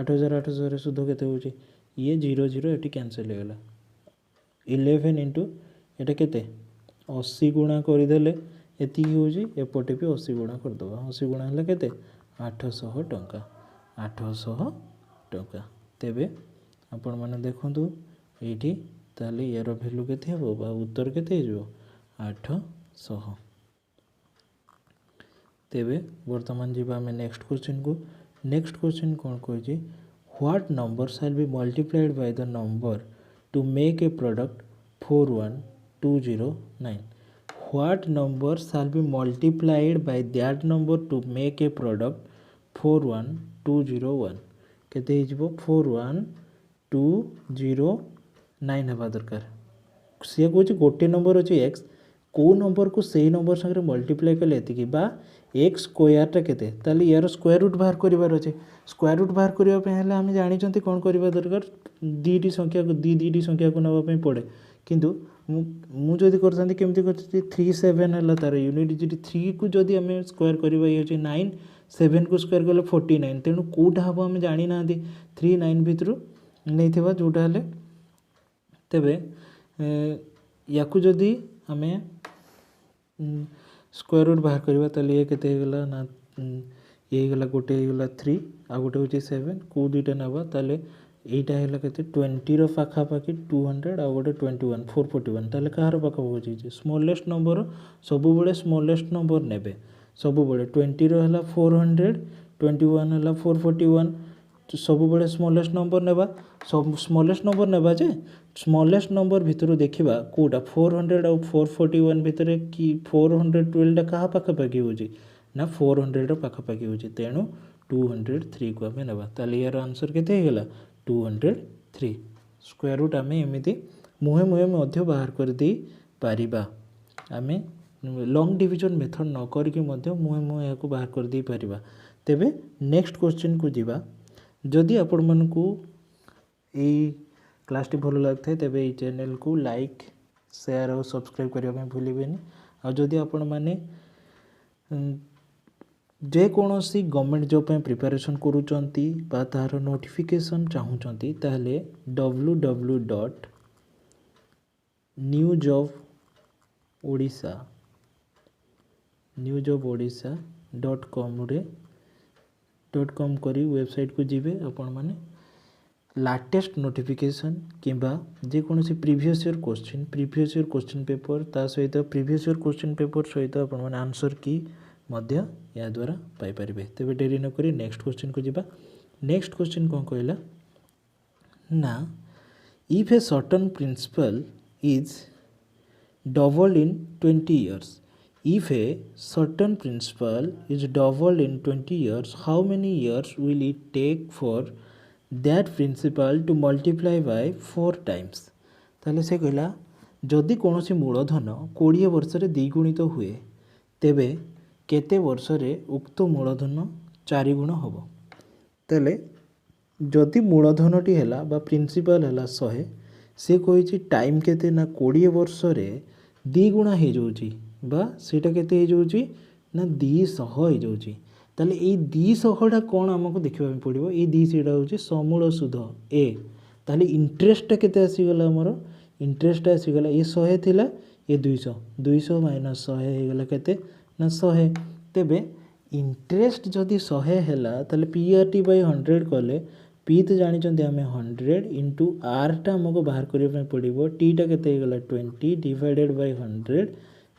8800 रे सुध केते होची ये 00 एटी कैंसिल हो गला 11 into एटा केते 80 गुणा करि देले एति होची एपटे भी 80 गुणा कर दबा 80 गुणा हला केते 800 टंका तेबे आपण माने देखंतु एठी ताले यार भैल्यू केते हेबो बा उत्तर केते हेजो 800। तेबे वर्तमान जीवा आमे नेक्स्ट क्वेश्चन को। नेक्स्ट क्वेश्चन कौन कहे what number shall be multiplied by the number two make a product 41209। What number shall be multiplied by that number two make a product 41201 केते हिजबो 41209 हेबा दरकार। सी कहे गोटे नंबर अच्छे एक्स को नंबर को सही नंबर संगे मल्टीप्लाई कले एतिकी बा एक्स स्क्वायरटा केते ताले यार स्क्वायर रूट बाहर करिवार अच्छे। स्क्वायर रूट बाहर करबा पे हेले आमे जानिचंती कोन करबा दरकार दीटी संख्या को दीटी संख्या को नबा पे पड़े किंतु मु जदि करथांती केमती करथि 37 हला तार यूनिट जदि 3 को जदि आमे स्क्वायर करबा ये होचे 9 7 को स्क्वायर करले 49 तेनु कोठा हबो आमे जानि नांती 3 9 भितरु नैथिबा जोटा हले तेबे याकू जदि आमे स्क्वायर रूट बाहर करबा ताले ये केते हेगला ना ये गला गोटे हेगला 3 आ गोटे होची 7 को दुईटा नबा ताले एटा हेला केते 20 रो पाखा पाखी 200 आ गोटे 21 441 ताले कहार पाखा होची स्मॉलेस्ट नंबर सब बेले स्मॉलेस्ट नंबर नेबे सब बेले 20 रो हला 400 21 हला 441 सब बेले स्मॉलेस्ट नंबर नेबा सब स्मॉलेस्ट नंबर नेबा जे स्मॉलेस्ट नंबर भितर देखिबा कोटा 400 और 441 भितर कि 412 टा कहा पाखा पाखी होची ना 400 रो पाखा पाखी होची तेणु 203 को आमे नेबा ताले यार आंसर केते हेगला 203। स्क्वायर रूट आमे एमिति मुहे मुहे मध्य बाहर कर दे पारिबा आमे लॉन्ग डिवीजन मेथड न करके मध्य मुहे मुहे याको बाहर कर दे पारिबा। तेबे नेक्स्ट क्वेश्चन को जीवा जदि आपण मानकू ए क्लास टी भल लगता है तेबे चैनल को लाइक शेयर और सब्सक्राइब करने भूलें। आ जदि आपण माने जेकोसी गवर्नमेंट जॉब पे प्रिपरेशन करूचंती बा तार नोटिफिकेशन चाहूचंती ताहले www.newjobodisha.com करी वेबसाइट को जीवे आपण माने लाटेस्ट नोटिफिकेशन किंबा जेकोसी प्रीवियस ईयर क्वेश्चन पेपर ता सहित प्रीवियस ईयर क्वेश्चन पेपर सहित आपण माने आंसर की मध्य या द्वारा पाई परिबे। तेबे डेरी न करी नेक्स्ट क्वेश्चन को जीवा। नेक्स्ट क्वेश्चन कोन कहला ना if a certain principal is doubled in 20 years, if a certain principal is doubled in 20 years, how many years will it take for that principal to multiply by 4 times? ताले से कहला जदि कोनोसी मूलधन 20 वर्ष रे द्विगुणित हुए तेबे केते वर्ष रे उक्त मूलधन 4 गुण होबो। ताले जदि मूलधनटी हैला बा प्रिंसिपल हैला 100 से कहिछि टाइम केते ना 20 वर्ष रे 2 गुणा हो जाउची बा सेटा केते हो जाउची ना 200 हो जाउची। ताले ए 200 टा कोन हमको देखिबा पड़िबो ए 200 टा होची समूल सुध ए ताले इंटरेस्ट टा केते आसी गला हमर इंटरेस्ट आसी गला ए 100 थिला ए 200 माइनस 100 हे गला केते ना 100। तेबे इंटरेस्ट जदि 100 हैला ताले पीआरटी बाय 100 कले पी तो जानी आम 100 इंटू आर टा हमको बाहर करने पड़ो टी टा केते गला 20 डिवाइडेड बाय 100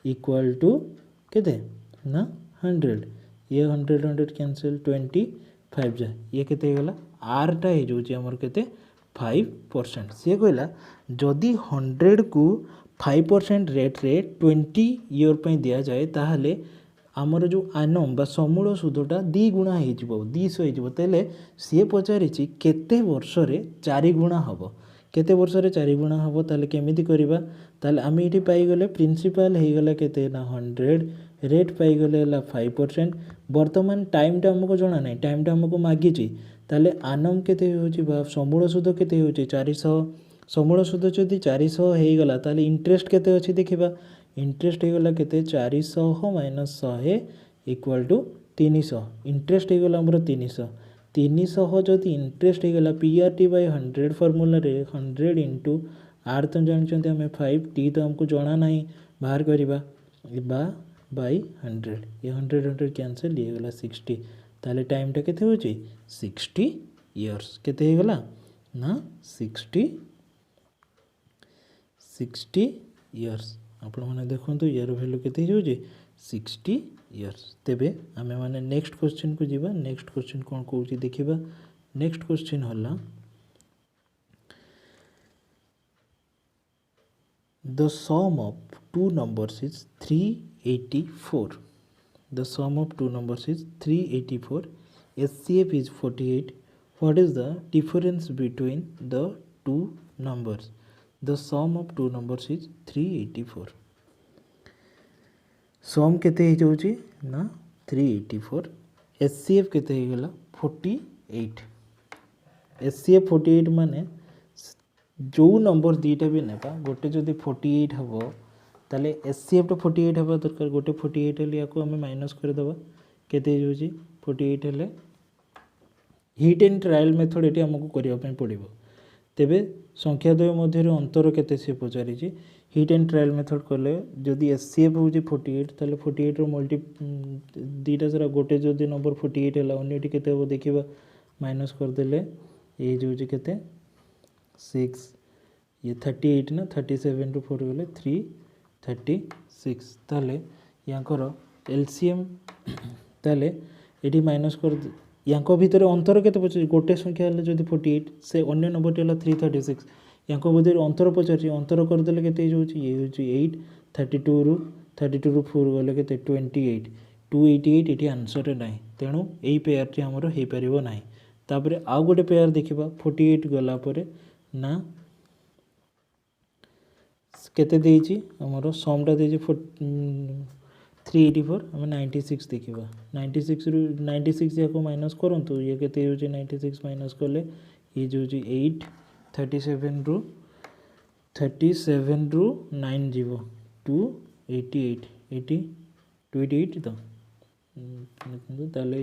इक्वल टू केते ना 100 ये 100 कैंसिल 25 जाए ये केते गला आर टा हो जाउची हमर केते 5%। सी कहला जदि 100 को 5% रेट रे 20 ईयर पे दिया जाए ताहले आमर जो आनम बा समूल सुधटा 2 गुणा हो 200 हो तेले सी पचारि केते वर्ष रे 4 गुणा हम केते वर्ष रे 4 गुणा हम ताले केमिति करिबा ताले आम ये पाई गले प्रिंसिपल हो गला केते ना 100 रेट पाई गले 5%। वर्तमान टाइम टा हमको जना नहीं टाइम टा हमको मागिची ताले आनम केते होची बा समूल सुध केते होची 400 समूल सुध जदि 400 हो गला ताले इंटरेस्ट केते अछि देखिबा इंटरेस्ट हो गला केते 400 माइनस 100 इक्वल टू 300 इंटरेस्ट हो गला हमर 300 जदि इंटरेस्ट हो गला पीआरटी बाय 100 फार्मूला रे 100 इंटू आर तो जानछंती हमें 5 टी तो हमको जाना नहीं बाहर करिबा बा बाय 100 ये 100 कैंसिल ये गला 60 ताले टाइम टा केते होची 60 इयर्स केते हो गला ना 60 60 इयर्स आपण मैंने देखो यार भैल्यू के 60 इयर्स। तेबे आमे माने नेक्स्ट क्वेश्चन को जीवा। नेक्स्ट क्वेश्चन कौन कौन देखा। नेक्स्ट क्वेश्चन हला the sum of two numbers is 384। The sum of two numbers is 384। SCF is 48. What is the difference between the two numbers? The sum of two numbers is 384. सम केते हो जाउची ना 384। SCF केते हो गला 48। SCF 48 माने जो नंबर दीटा भी नेबा गोटे जदि 48 हबो ताले SCF तो 48 हबा दरकार। गोटे 48 हेले याको हमें माइनस कर दबा केते हो जाउची 48 हेले हिट एंड ट्रायल मेथड ये आमको करने पड़ो। तेबे संख्या द्वय मध्य अंतर केते से पचारि हिट एंड ट्रायल मेथड कले जदि SCF हो 48 ताले 48 रो मल्टी दीटा सारा गोटे जदि नंबर 48 है अन्यटी केते हो देखिबा माइनस कर देले ये जो केते 6 ये 38 ना 37 टू 4 गले 336 ताले यांकर LCM ताले एटी माइनस कर यांको भितर अंतर केते पचार गोटे संख्या हेले जदि 48 से अन्य नंबर है 336 यांको भितर अंतर पचार अंतर करदेले केते हो ये हो 8 32 रु 4 गले केते 28 288 एटी आंसर ना तेणु यही पेयर टी हमर हो पारिबो नाही। तापरे आउ गोटे पेयर देखिबा 48 गला परे ना केते देइची हमर समटा देइची 384 हमें 96 देखिबा 96 रु 96 याको माइनस करंतु ये केते हो 96 माइनस करले ये जो 8 37 रु 9 जीवो 288 288 तो ताले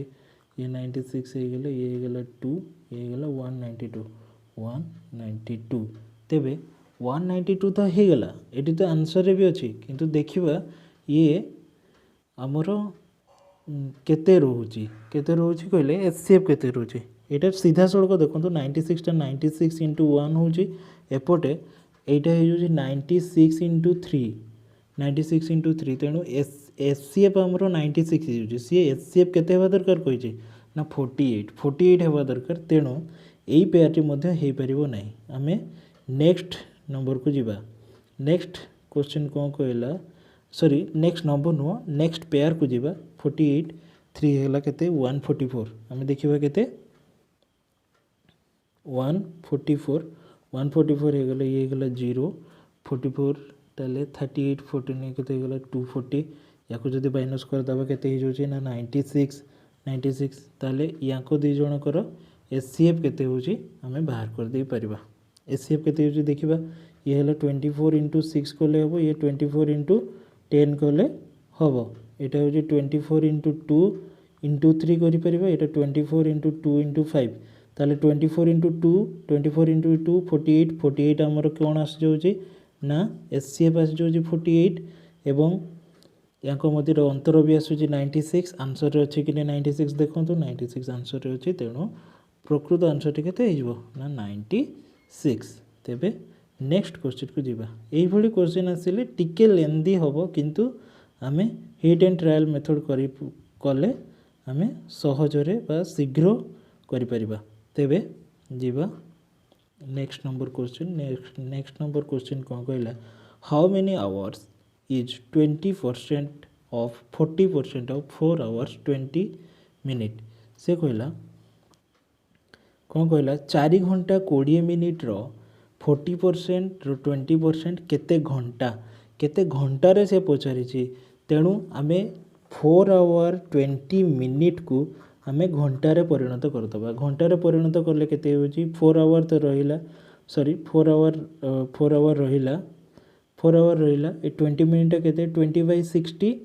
ये 96 हे गेले ये गेला 2 ये गेला 192 तेबे 192 तो हे गेला एटी तो आंसर रे भी अछि किंतु देखिबा ये आमर केते रोची कहले SCF केते रोची एटा सीधा सड़क देखो 96 टा 96 इंटू 1 होची एपटे एटा हे जो 96 इंटू 3 96 इंटू 3 तेणु SCF आमर 96 हे जो सी SCF केते हेबा दरकार कहिजे ना 48 हेबा दरकार। तेणु एई पेयर टी मध्ये हे परिबो नै। आमे नेक्स्ट नंबर को जीवा। नेक्स्ट क्वेश्चन कोन कहला सॉरी नेक्स्ट नंबर नुह नेक्स्ट पेयर को जीवा 48 3 हेला केते 144 आमे देखिबा केते 144 हे गेले ये गेला 0 44 ताले 38 14 केते गेला 240 याको जदि माइनस कर दबा केते हो जे ना 96 ताले याको दि जण कर SCF केते हो जे हमें बाहर कर दे परिबा। SCF केते हो जे देखिबा ये हेला 24 इंटू 6 कोले हबो ये 24 इंटू 10 कले हम यहाँ हूँ 24 इंटू 2 इंटू 3 करें यहाँ 24 इंटू 2 इंटू 5 ताले 24 इंटू 2 48 आमर कौन आस जाऊँगी ना SCF आस जाऊँगी 48 एवं या मध्य अंतर भी आसूँ 96 आंसर अच्छे कि 96 देखो 96 आंसर अच्छे तेणु प्रकृत आंसर टी के ना 96। तेबे नेक्स्ट क्वेश्चन को जीवा। यही भली क्वेश्चन आसिले टिके लेंदी हम किंतु आमे हिट एंड ट्रायल मेथड कले आमे सहजरे बा शीघ्र करि परिबा। तेबे जीवा next number question. Next number question कौन कहला how many hours is 20% of 40% of 4 hours 20 minute. से कहला कौन कहला 4 घंटा 20 मिनिट रो 40% रो 20% केते घंटा रे से पचारि तेणु आमे 4 आवर 20 मिनिट को आमे घंटा रे परिणत करदबा। घंटा रे परिणत करले केते होची 4 आवर तो रहिला सॉरी 4 आवर रहिला ए 20 मिनिट केते 20/60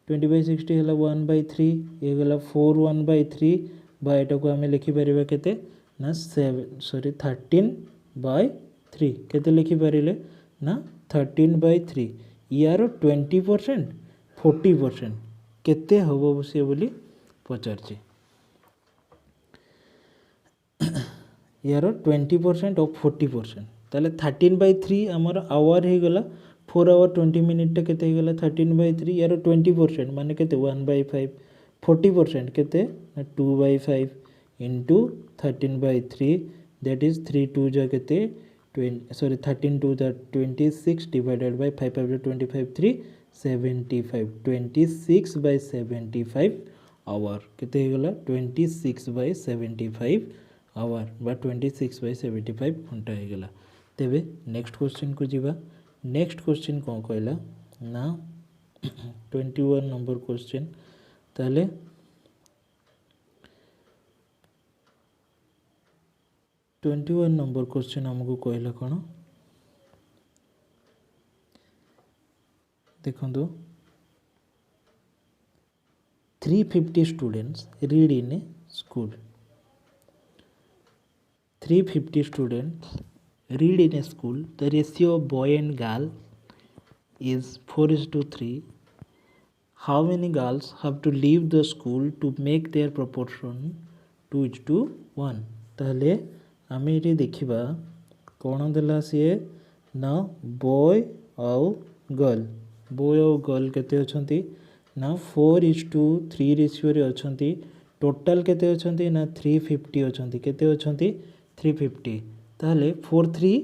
होला 1/3 ए गला 4 1/3 बा एटा को आमे लिखि परिबा केते ना 13/3 केते लिखि परिले ना 13/3 यार 20% 40% केते हबो से बोली पचारछि यार 20% और 40% ताले 13/3 आमर आवर हो गला 4 आवर 20 मिनिट केते हो गला 13/3 यार 20% माने केते 1/5 40% केते 2/5 इंटू 13/3 दैट इज 3 2 जा केते 13 2 जा 26 डिवाइडेड बाय 5 5 25 3 75 26/75 आवर केते हो गला 26/75 आवर बा 26/75 घंटा हो गला। तेबे नेक्स्ट क्वेश्चन को जीवा। नेक्स्ट क्वेश्चन कौन कहला ना 21 नंबर क्वेश्चन ताले 21 नंबर क्वेश्चन हमको कहला कौन देखो 350 students read in a school 350 students read in a school the ratio of boy and girl is 4:3 how many girls have to leave the school to make their proportion 2:1 ताहले आमे ये देखिबा कौन देला सी ना बॉय आउ गर्ल केते अछंती ना 4:3 रेशियो रे अछंती टोटल केते अछंती ना 350 अछंती केते अछंती 350 ताहले 43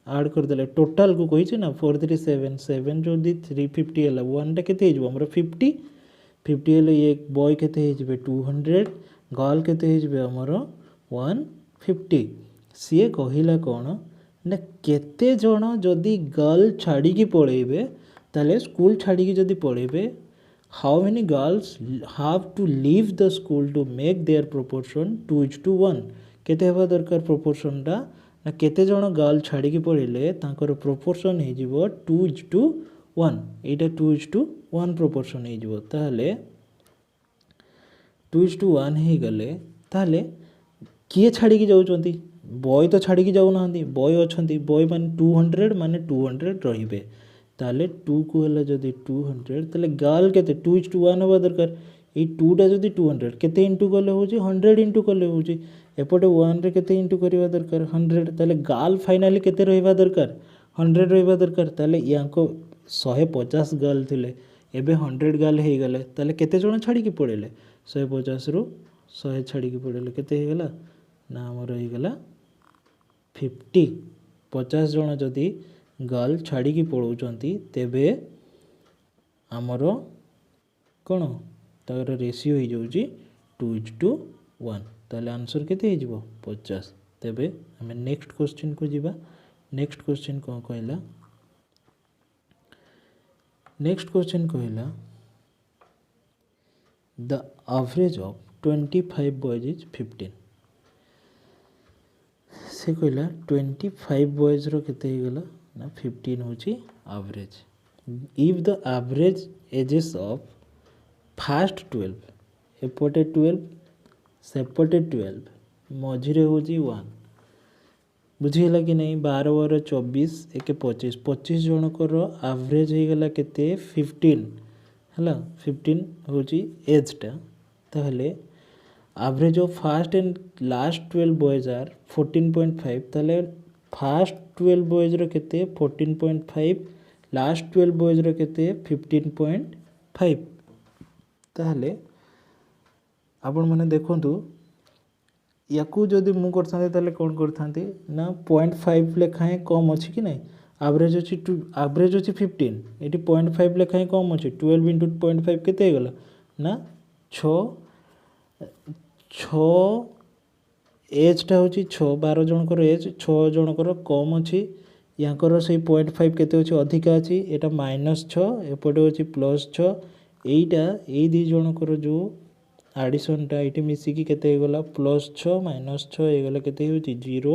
ऐड कर देले टोटल को कहि छै ना 437 7 जो दी 350 हला 1 टा केते हिजबो हमरा 50 50 हले एक बॉय केते हिजबे 200 गर्ल केते हिजबे हमरा 150 सीए कहिला कोन ना केते जण जदी गर्ल छाड़ी की पळेबे ताले स्कूल छाड़ी की जदी पळेबे how many girls have to leave the school to make their proportion 2:1 केते हेबा दरकार प्रोपोर्शन टा ना केते जण गर्ल छाड़ी की पळेले तांकर प्रोपोर्शन हे जिवो 2:1 एटा 2:1 प्रोपोर्शन हे जिवो ताले 2:1 हे गले ताले किए छाड़ी की जाउचंती बॉय तो छाड़ी की जाउ नांदी बॉय अछंती बॉय माने 200 माने 200 रहिबे ताले 2 को हला जदी 200 ताले गर्ल केते 2:1 होबा दरकार ए 2 टा जदी 200 केते इनटू करले होची 100 इनटू करले होची एपटे 1 रे केते इनटू करबा दरकार 100 ताले गर्ल फाइनली केते रहबा दरकार 100 रहबा दरकार ताले याको 150 गर्ल थिले एबे 100 गर्ल हे गले ताले केते जण छाड़ी की पड़ेले 150 रु 100 छाड़ी की पड़ेले केते हे गला ना हमर हे गला 50 50 जण जदी गर्ल छाड़ी की पड़ौचंती तेबे आमर कौन तार रेशियो हो जाउची 2:1 ताले आंसर केते हे जिवो 50 तेबे हमें नेक्स्ट क्वेश्चन को जीवा। नेक्स्ट क्वेश्चन कौन कहला नेक्स्ट क्वेश्चन कहला the average of 25 boys is 15 से कहला 25 बॉयज रो केते हे गला ना 15 होची average if the average ages of first 12 एपटे 12 सेपटे 12 मझिरे होची 1 बुझीला कि नहीं 12 12 24 एक 25 25 जनकर एवरेज हो गला केते 15 हला 15 होची एज टा ताहले average of first and last 12 boys are 14.5 ताहले फर्स्ट 12 बॉयज रो केते 14.5 लास्ट 12 बॉयज रो केते 15.5 ताहले आपण माने देखंतु याकू जदि मु करथांते ताले कोन करथांते ना 0.5 लेखाए कम अछि कि नै एवरेज अछि एवरेज अछि 15 एटी 0.5 लेखाए कम अछि 12 * 0.5 केते गला ना 6 एज टा होची 6 12 जनकर एज 6 जनकर कम अछि याकर से 0.5 केते अछि अधिक अछि एटा -6 एपटे अछि +6 एटा ए दी जनकर जो एडिशन टा एटी मिसी की केते गला +6 -6 ए गला केते होची 0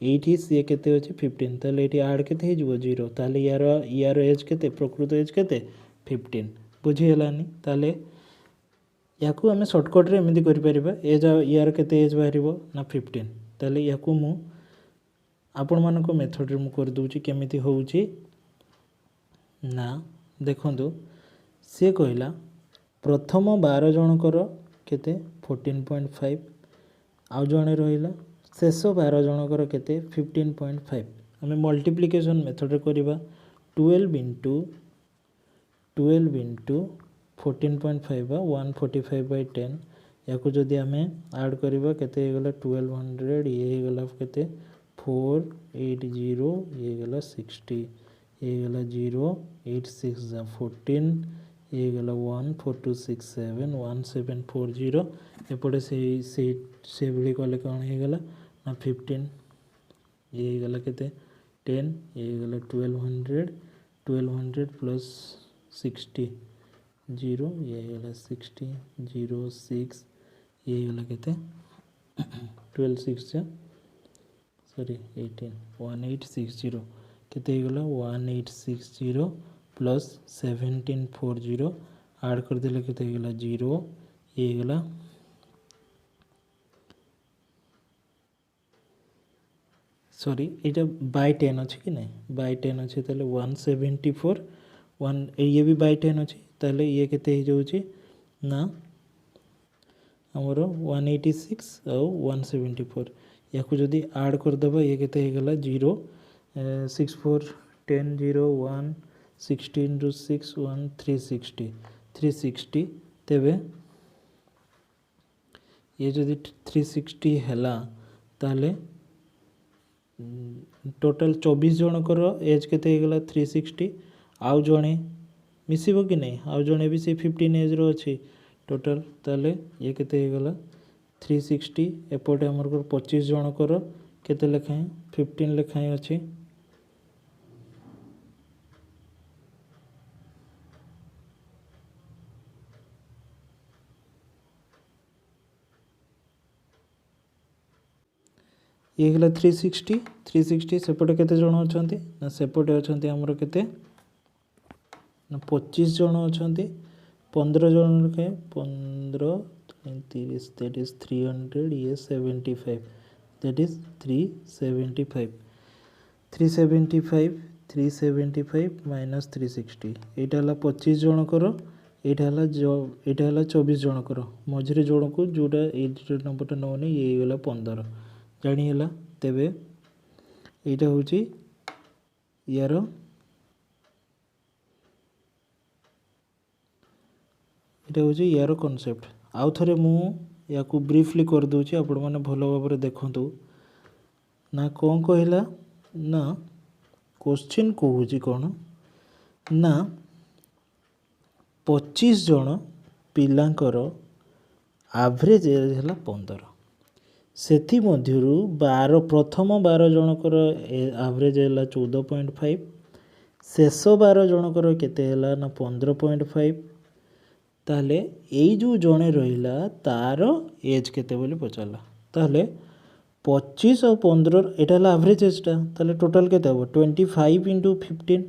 एटी से केते होची 15 ताले एटी ऐड केते हे जिवो 0 ताले यार एज केते प्रकृत एज केते 15 बुझी हलानी ताले याकू हमें शॉर्टकट रे एमिति करि परिबा एज यार केते एज बाहरिबो ना 15 ताले याकू मु आपण मानको मेथड रे मु कर दोची केमिति होउची ना देखंतु से कहला प्रथम 12 जनकर केते 14.5 आउ जणे रहिला शेष 12 जनकर केते 15.5 आम मल्टीप्लिकेशन मेथड करवा 12 इंटू 14.5 145/10 या जदि आम ऐड करवा केते गला 1200 ये गला केते 480 ये गला 60 ये गला 0 8 6 14 ये गला 1 4 2 6 7 1 7 4 0 एपटे से भाई कले कौन हो गला ना 15 ये गला केते 10 ये गला 1200 प्लस 60 0 ये गला 60 0 6 ये गला केते 12 6 सॉरी 18 1860 केते गला 1860 प्लस 1740 ऐड कर देले केते गला 0 ये गला सॉरी ये बाय 10 अच्छे कि नहीं बाय 10 अच्छे ताले 174 1 ये भी बाय 10 अच्छे ताले ये केते हो जाउची ना हमरो 186 और 174 या को जदी ऐड कर देबा ये केते हो गला 0 6 4 10 0 1 16 to 6 1 360 तेबे ये जदी 360 हैला ताले टोटल 24 जनकर एज केते गला 360 आउ जणे मिसिबो कि नहीं आउ जणे भी से 15 एज रो अछि टोटल ताले ये केते गला 360 एपटे हमर 25 जनकर केते लेखाय 15 लेखाय अछि ये गला 360 सेपटे केते जण अछंती ना सेपटे अछंती हमर केते ना 25 जण अछंती 15 जण के 15 30 that is 300 ये 75 that is 375 माइनस 360 एटा हला 25 जण करो एटा हला 24 जण करो मझरे जण को जोटा ए नंबरटा नोने ये गला 15 जानीगला तेबे यहाँ हूँ यार यहाँ हूँ यार कॉन्सेप्ट आउ थे मु या ब्रीफली कर दूची आपण मैंने भल भाव देखु ना कौन कहला ना क्वेश्चन कहूँ कौन ना 25 जन पिलांकर एवरेज एज है 15 सेथि मध्यरु 12 प्रथम 12 जनकर एवरेज है 14.5 शेष 12 जनकर केते है ना 15.5 ताले एई जो जने रहिला तार एज केते बोली पचारला ताले 25 और 15 एटा है एवरेज एजटा ताले टोटल केते हो 25 इंटू 15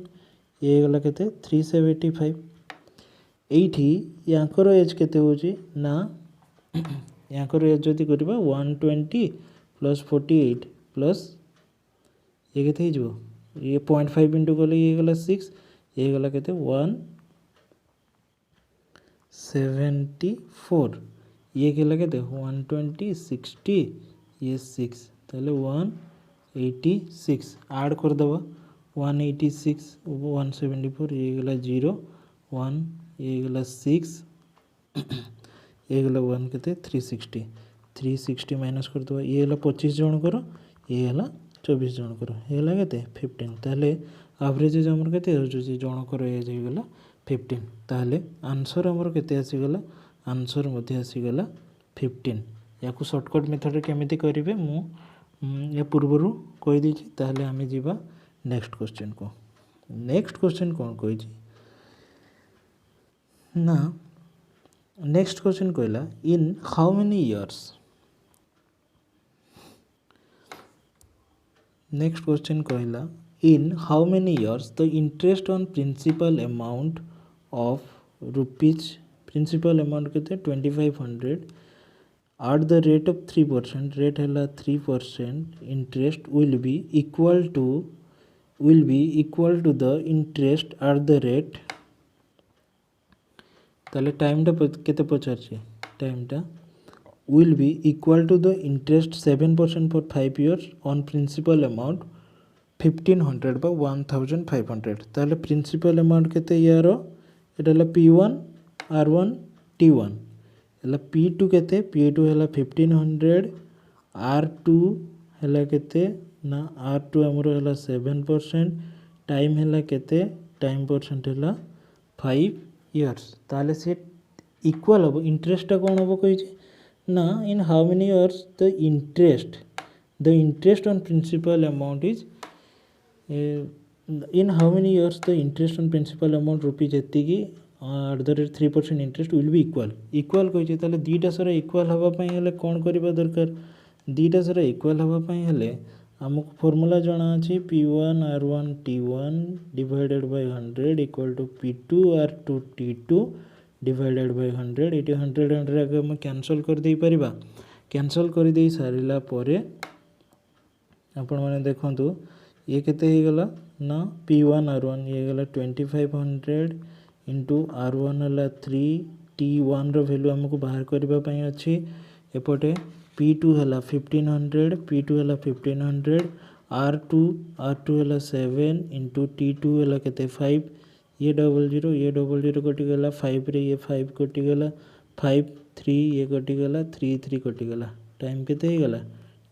ये गला केते 375 एठी यांकर एज केते होची ना यहाँ एज जदि करवा 120 प्लस 48 प्लस ये केते हो ये 0.5 इंटू कले ये गला 6 ये गला केते 174 ये गला केते 120 60 ये 6 ताले 186 ऐड कर दबा 186 174 ये गला 0 1 ये गला 6 ये गला 1 केते 360 माइनस कर दो ये गला 25 जन कर ये गला 24 जन कर ये गला केते 15 ताले एवरेज एज हमर केते हो जन कर एज हो गला 15 ताले आंसर हमर केते आसी गला आंसर मध्ये आसी गला 15 याकू शॉर्टकट मेथड केमिति करिवे मु या पूर्वरु कहि दिछि ताले आमे जीवा नेक्स्ट क्वेश्चन को नेक्स्ट क्वेश्चन कोन कहि छी ना नेक्स्ट क्वेश्चन कहला in how many years next question कहला in how many years the interest on principal amount of rupees principal amount केते 2500 at the rate of 3% rate है 3% interest will be equal to the interest at the rate ताले टाइमटा केते पचारछि टाइमटा will be equal to the interest 7% for 5 years on principal amount 1500 बा 1500 ताहले principal amount केते यार एटा हला P1 R1 T1 हला P2 केते P2 हला 1500 R2 हला केते ना R2 हमरो हला 7% टाइम हला केते टाइम परसेंट हला 5 इयर्स ताहले से इक्वल हम इंटरेस्ट कौन हम कही ना in how many years the interest on principal amount is in how many years the interest on principal amount rupees एति at the rate 3% interest will be equal कही ताले दीटा सारा इक्वल हवापाई हेले कौन करबा दरकार दीटा सारा इक्वल हवापाई हेले आमको फॉर्मूला जाना अछि P1 R1 T1 divided by 100 equal to P2 R2 T2 divided by 100 ये 100 आगे हम कैंसल कर दे परिबा कैंसल कर दे सारिला परे आपण माने देखंतु ये केते हे गला ना P1 R1 ये गला 2500 इंटू R1 हला 3 T1 रो वैल्यू हमको बाहर करबा पई अछि एपटे P2 हला 1500 P2 हला 1500 R2 हला 7 इंटू T2 हला केते 5 ये डबल जीरो कटि गला 5 रे ये 5 कटि गला 5 3 ये कटि गला 3 3 कटि गला टाइम केते हे गला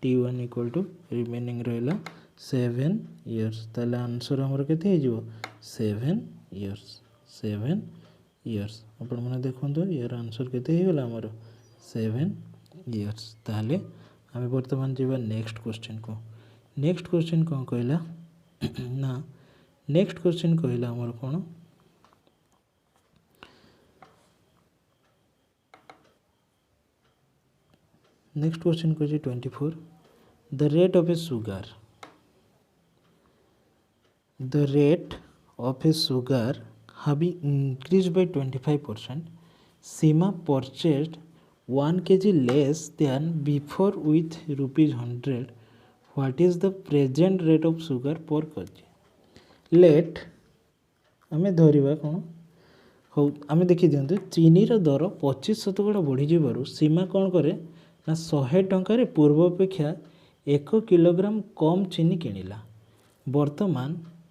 T1 इक्वल टू रिमेनिंग रहला 7 इयर्स ताले आंसर हमर केते हे जिवो 7 इयर्स आपण माने देखंतो यार आंसर केते हे गला हमर 7 इयर्स ताले आमे वर्तमान जीवा नेक्स्ट क्वेश्चन को कहला ना नेक्स्ट क्वेश्चन कहला हमर कोन नेक्स्ट क्वेश्चन को 24 the rate of A sugar having increased by 25%, Seema purchased 1 kg less than before with rupees 100. What is the present rate of sugar per kg? Let आमे धरिबा कोन हो आमे देखि दियंतु चीनी रो दर 25% बढ़ी जिबारु सीमा कोन करे ना 100 टंका रे पूर्व अपेक्षा 1 किलोग्राम कम चीनी किनिला वर्तमान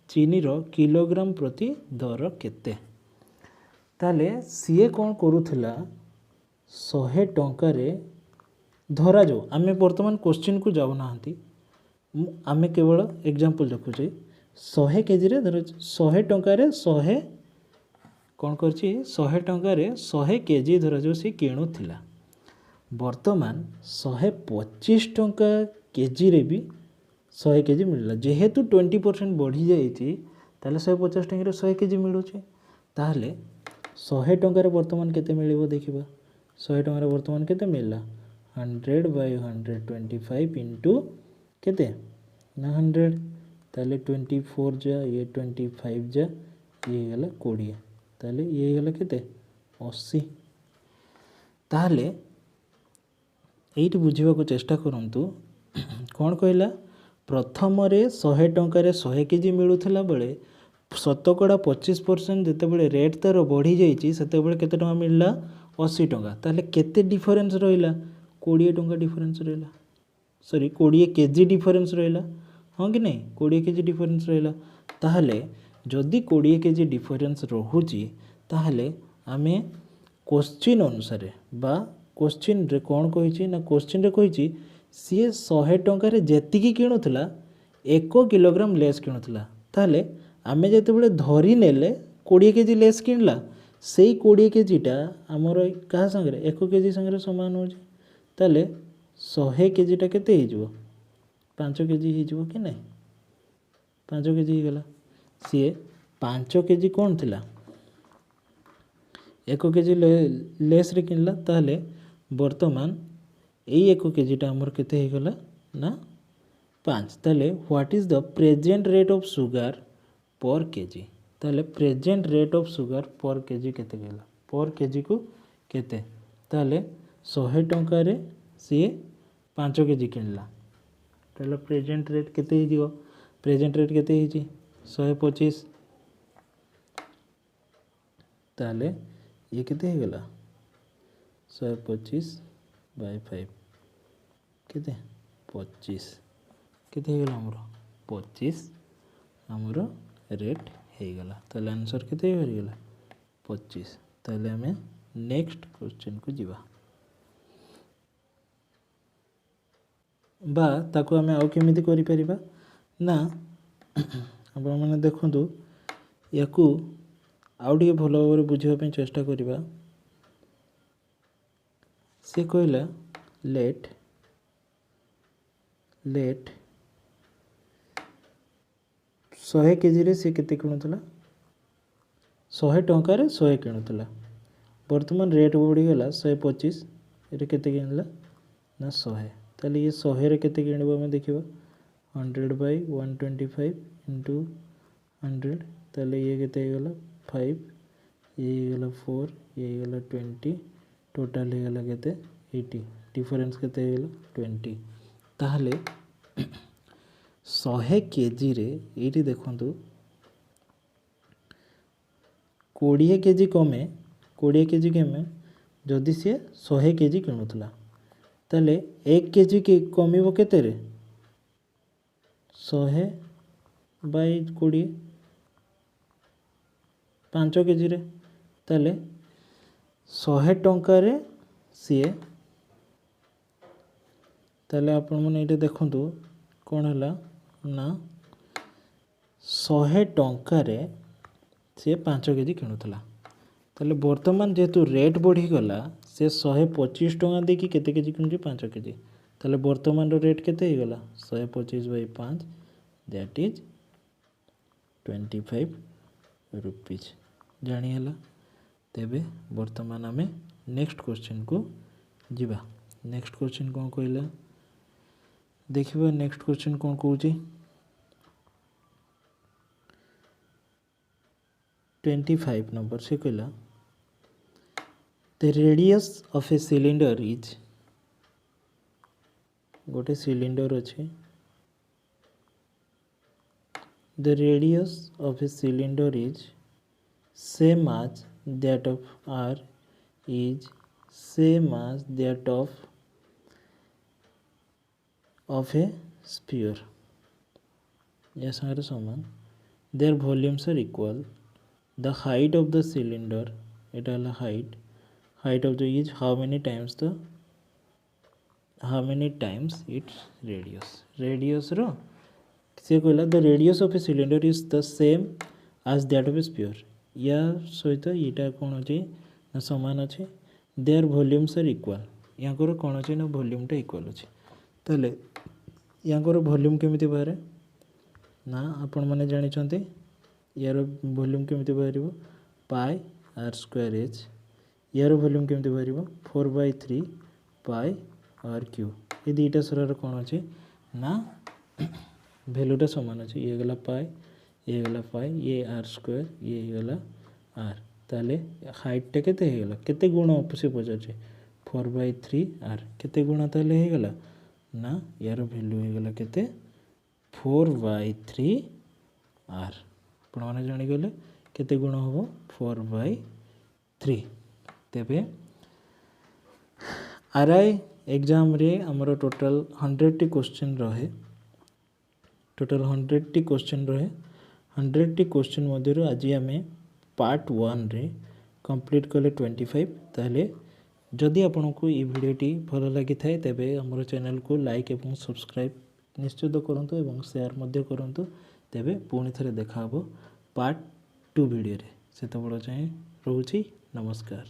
चीनी रो किलोग्राम प्रति दर केते ताले सीए कोन करूथला 100 टंका रे धरा जो आमे वर्तमान क्वेश्चन को जाउ नाहंती आमे केवल एग्जांपल देखु छै 100 केजी रे धर 100 टंका रे 100 कोन करछि 100 टंका रे 100 केजी धरा जो से किणुथिला वर्तमान 125 टंका केजी रे भी 100 केजी मिलला जेहेतु 20% बढ़ी जाइछि ताले 150 टंका रे 100 केजी मिलु छै ताले 100 टंका रे वर्तमान केते मिलिबो देखिबा 100 टंका रे वर्तमान केते मिलला 100 बाय 125 इनटू केते ना 100 ताले 24 जा ये 25 जा ये गला 20 ताले ये गला केते 80 ताले एइट बुझिबा को चेष्टा करंतु कोन कहला प्रथम रे 100 टंका रे 100 केजी मिलुथला बेले शतकड़ा 25% जेते बेले रेट तार बढ़ी जाइछि सेते बेले केते टंका मिलला 80 टंका ताले केते डिफरेंस रहिला 20 टंका डिफरेंस रहिला सॉरी 20 केजी डिफरेंस रहिला हां कि नहीं 20 केजी डिफरेंस रहिला ताहले जदी 20 केजी डिफरेंस रहुची ताहले आमे क्वेश्चन अनुसार बा क्वेश्चन रे कोन कहिछि ना क्वेश्चन रे कहिछि सी 100 टंका रे जेतिकी किणुथला 1 किलोग्राम लेस किणुथला ताहले आमे जेते बेले धरी नेले 20 केजी लेस किनला सेई 20 केजीटा हमर कहा संगे 1 केजी संगे समान हो ताहले 100 केजीटा केते हे जिवो 5 केजी हे जिवो कि नहीं 5 केजी हे गला सी 5 केजी कोन थिला 1 केजी लेस रे किनला ताहले वर्तमान এই 1 কেজিটা আমার কেতে হয়ে গলা না 5 তাহলে what is the present rate of sugar पर केजी ताहले प्रेजेंट रेट ऑफ सुगर पर केजी केते गेला पर केजी को केते ताहले 100 टंका रे सी 5 केजी किनला ताहले प्रेजेंट रेट केते हिजियो प्रेजेंट रेट केते हिजी 125 ताहले ये केते हे गेला 125 बाय 5 केते 25 केते हे गेला हमरो 25 आमर रेट होगला ताले आंसर केते बाहरीगला 25। ताले आमे नेक्स्ट क्वेश्चन को जीवा बा ताको आमे आउ केमिति करि परिबा ना आपण माने देखंतु याकू आउ टिके भल भाव बुझिबा पे चेष्टा करिबा। से कहला लेट 100 केजी रे से केते किणुतला 100 टंका रे 100 किणुतला वर्तमान रेट बढ़ी गला 125 रे केते किणला ना 100 ताले ये 100 रे केते किणबो हम देखिबा 100/125 इंटू 100 ताले ये केते गला 5 ये गला 4 ये गला 20 टोटल हे गला केते 80 डिफरेंस केते गला 20 ताहले 100 केजी रे एटी देखंतु 20 केजी कमे 20 केजी कमे जदि सी 100 केजी किणुतला ताले 1 केजी के कमिबो केते रे 100/20 5 केजी रे ताले 100 टंका रे सी ताले आपण माने एटा देखंतु कोन हला ना 100 टंका रे से 5 केजी किणुतला ताले वर्तमान जेहेतु रेट बढ़ी गला से 125 टंका देकी केते केजी किणुची 5 केजी ताले वर्तमान रो रेट केते हो गला 125/5 दैट इज 25 रुपीज जानी हला। तेबे वर्तमान आमे नेक्स्ट क्वेश्चन को जीवा। नेक्स्ट क्वेश्चन कोन कहला देखिबा नेक्स्ट क्वेश्चन कोन कहूची 25 नंबर से कहला the radius of A cylinder is गोटे सिलिंडर अच्छे the radius of A cylinder is same as that of R is same as that of a sphere या सारे समान their volumes are equal the height of the cylinder it is height of the is how many times its radius रो से कहला the radius of a cylinder is the same as that of a sphere या सहित यहाँ कौन अच्छे ना सामान अच्छे देयर वॉल्यूम्स आर इक्वल यहाँ कौन अच्छे ना वॉल्यूमटा इक्वल अच्छे ताले यहाँ वॉल्यूम केमिति बाहर ना आपण मैंने जानी यार वॉल्यूम केमिति बाहर पाई आर स्क्वायर एच यार वॉल्यूम केमिति बाहर 4/3 पाई आर क्यू ये दुईटा सरार कौन अच्छे ना भैल्यूटा सामान अच्छे ये गला पाई ये गला पाई ये आर स्क्वायर ये गला आर ताले हाइटटा केते हे गला केते गुण से पचारे 4/3 आर केते गुण ताले हे गला ना यार वैल्यू हे गला केते 4/3 आर आपण माने जानि गले केते गुण होबो 4/3 तेबे आरआई एग्जाम रे हमरो टोटल 100 टी क्वेश्चन रहे टोटल 100 टी क्वेश्चन रहे 100 टी क्वेश्चन मध्यरु आज आमे पार्ट 1 रे कंप्लीट कले 25 ताले जदि आपको ये वीडियोटी भल लगी थाए तेबे हमर चैनल को लाइक एवं सब्सक्राइब निश्चित करंतु एवं शेयर मध्य करंतु तेबे पुणी थरे देखा हबो पार्ट 2 वीडियो रे सेतबेला चाहे रहूची नमस्कार।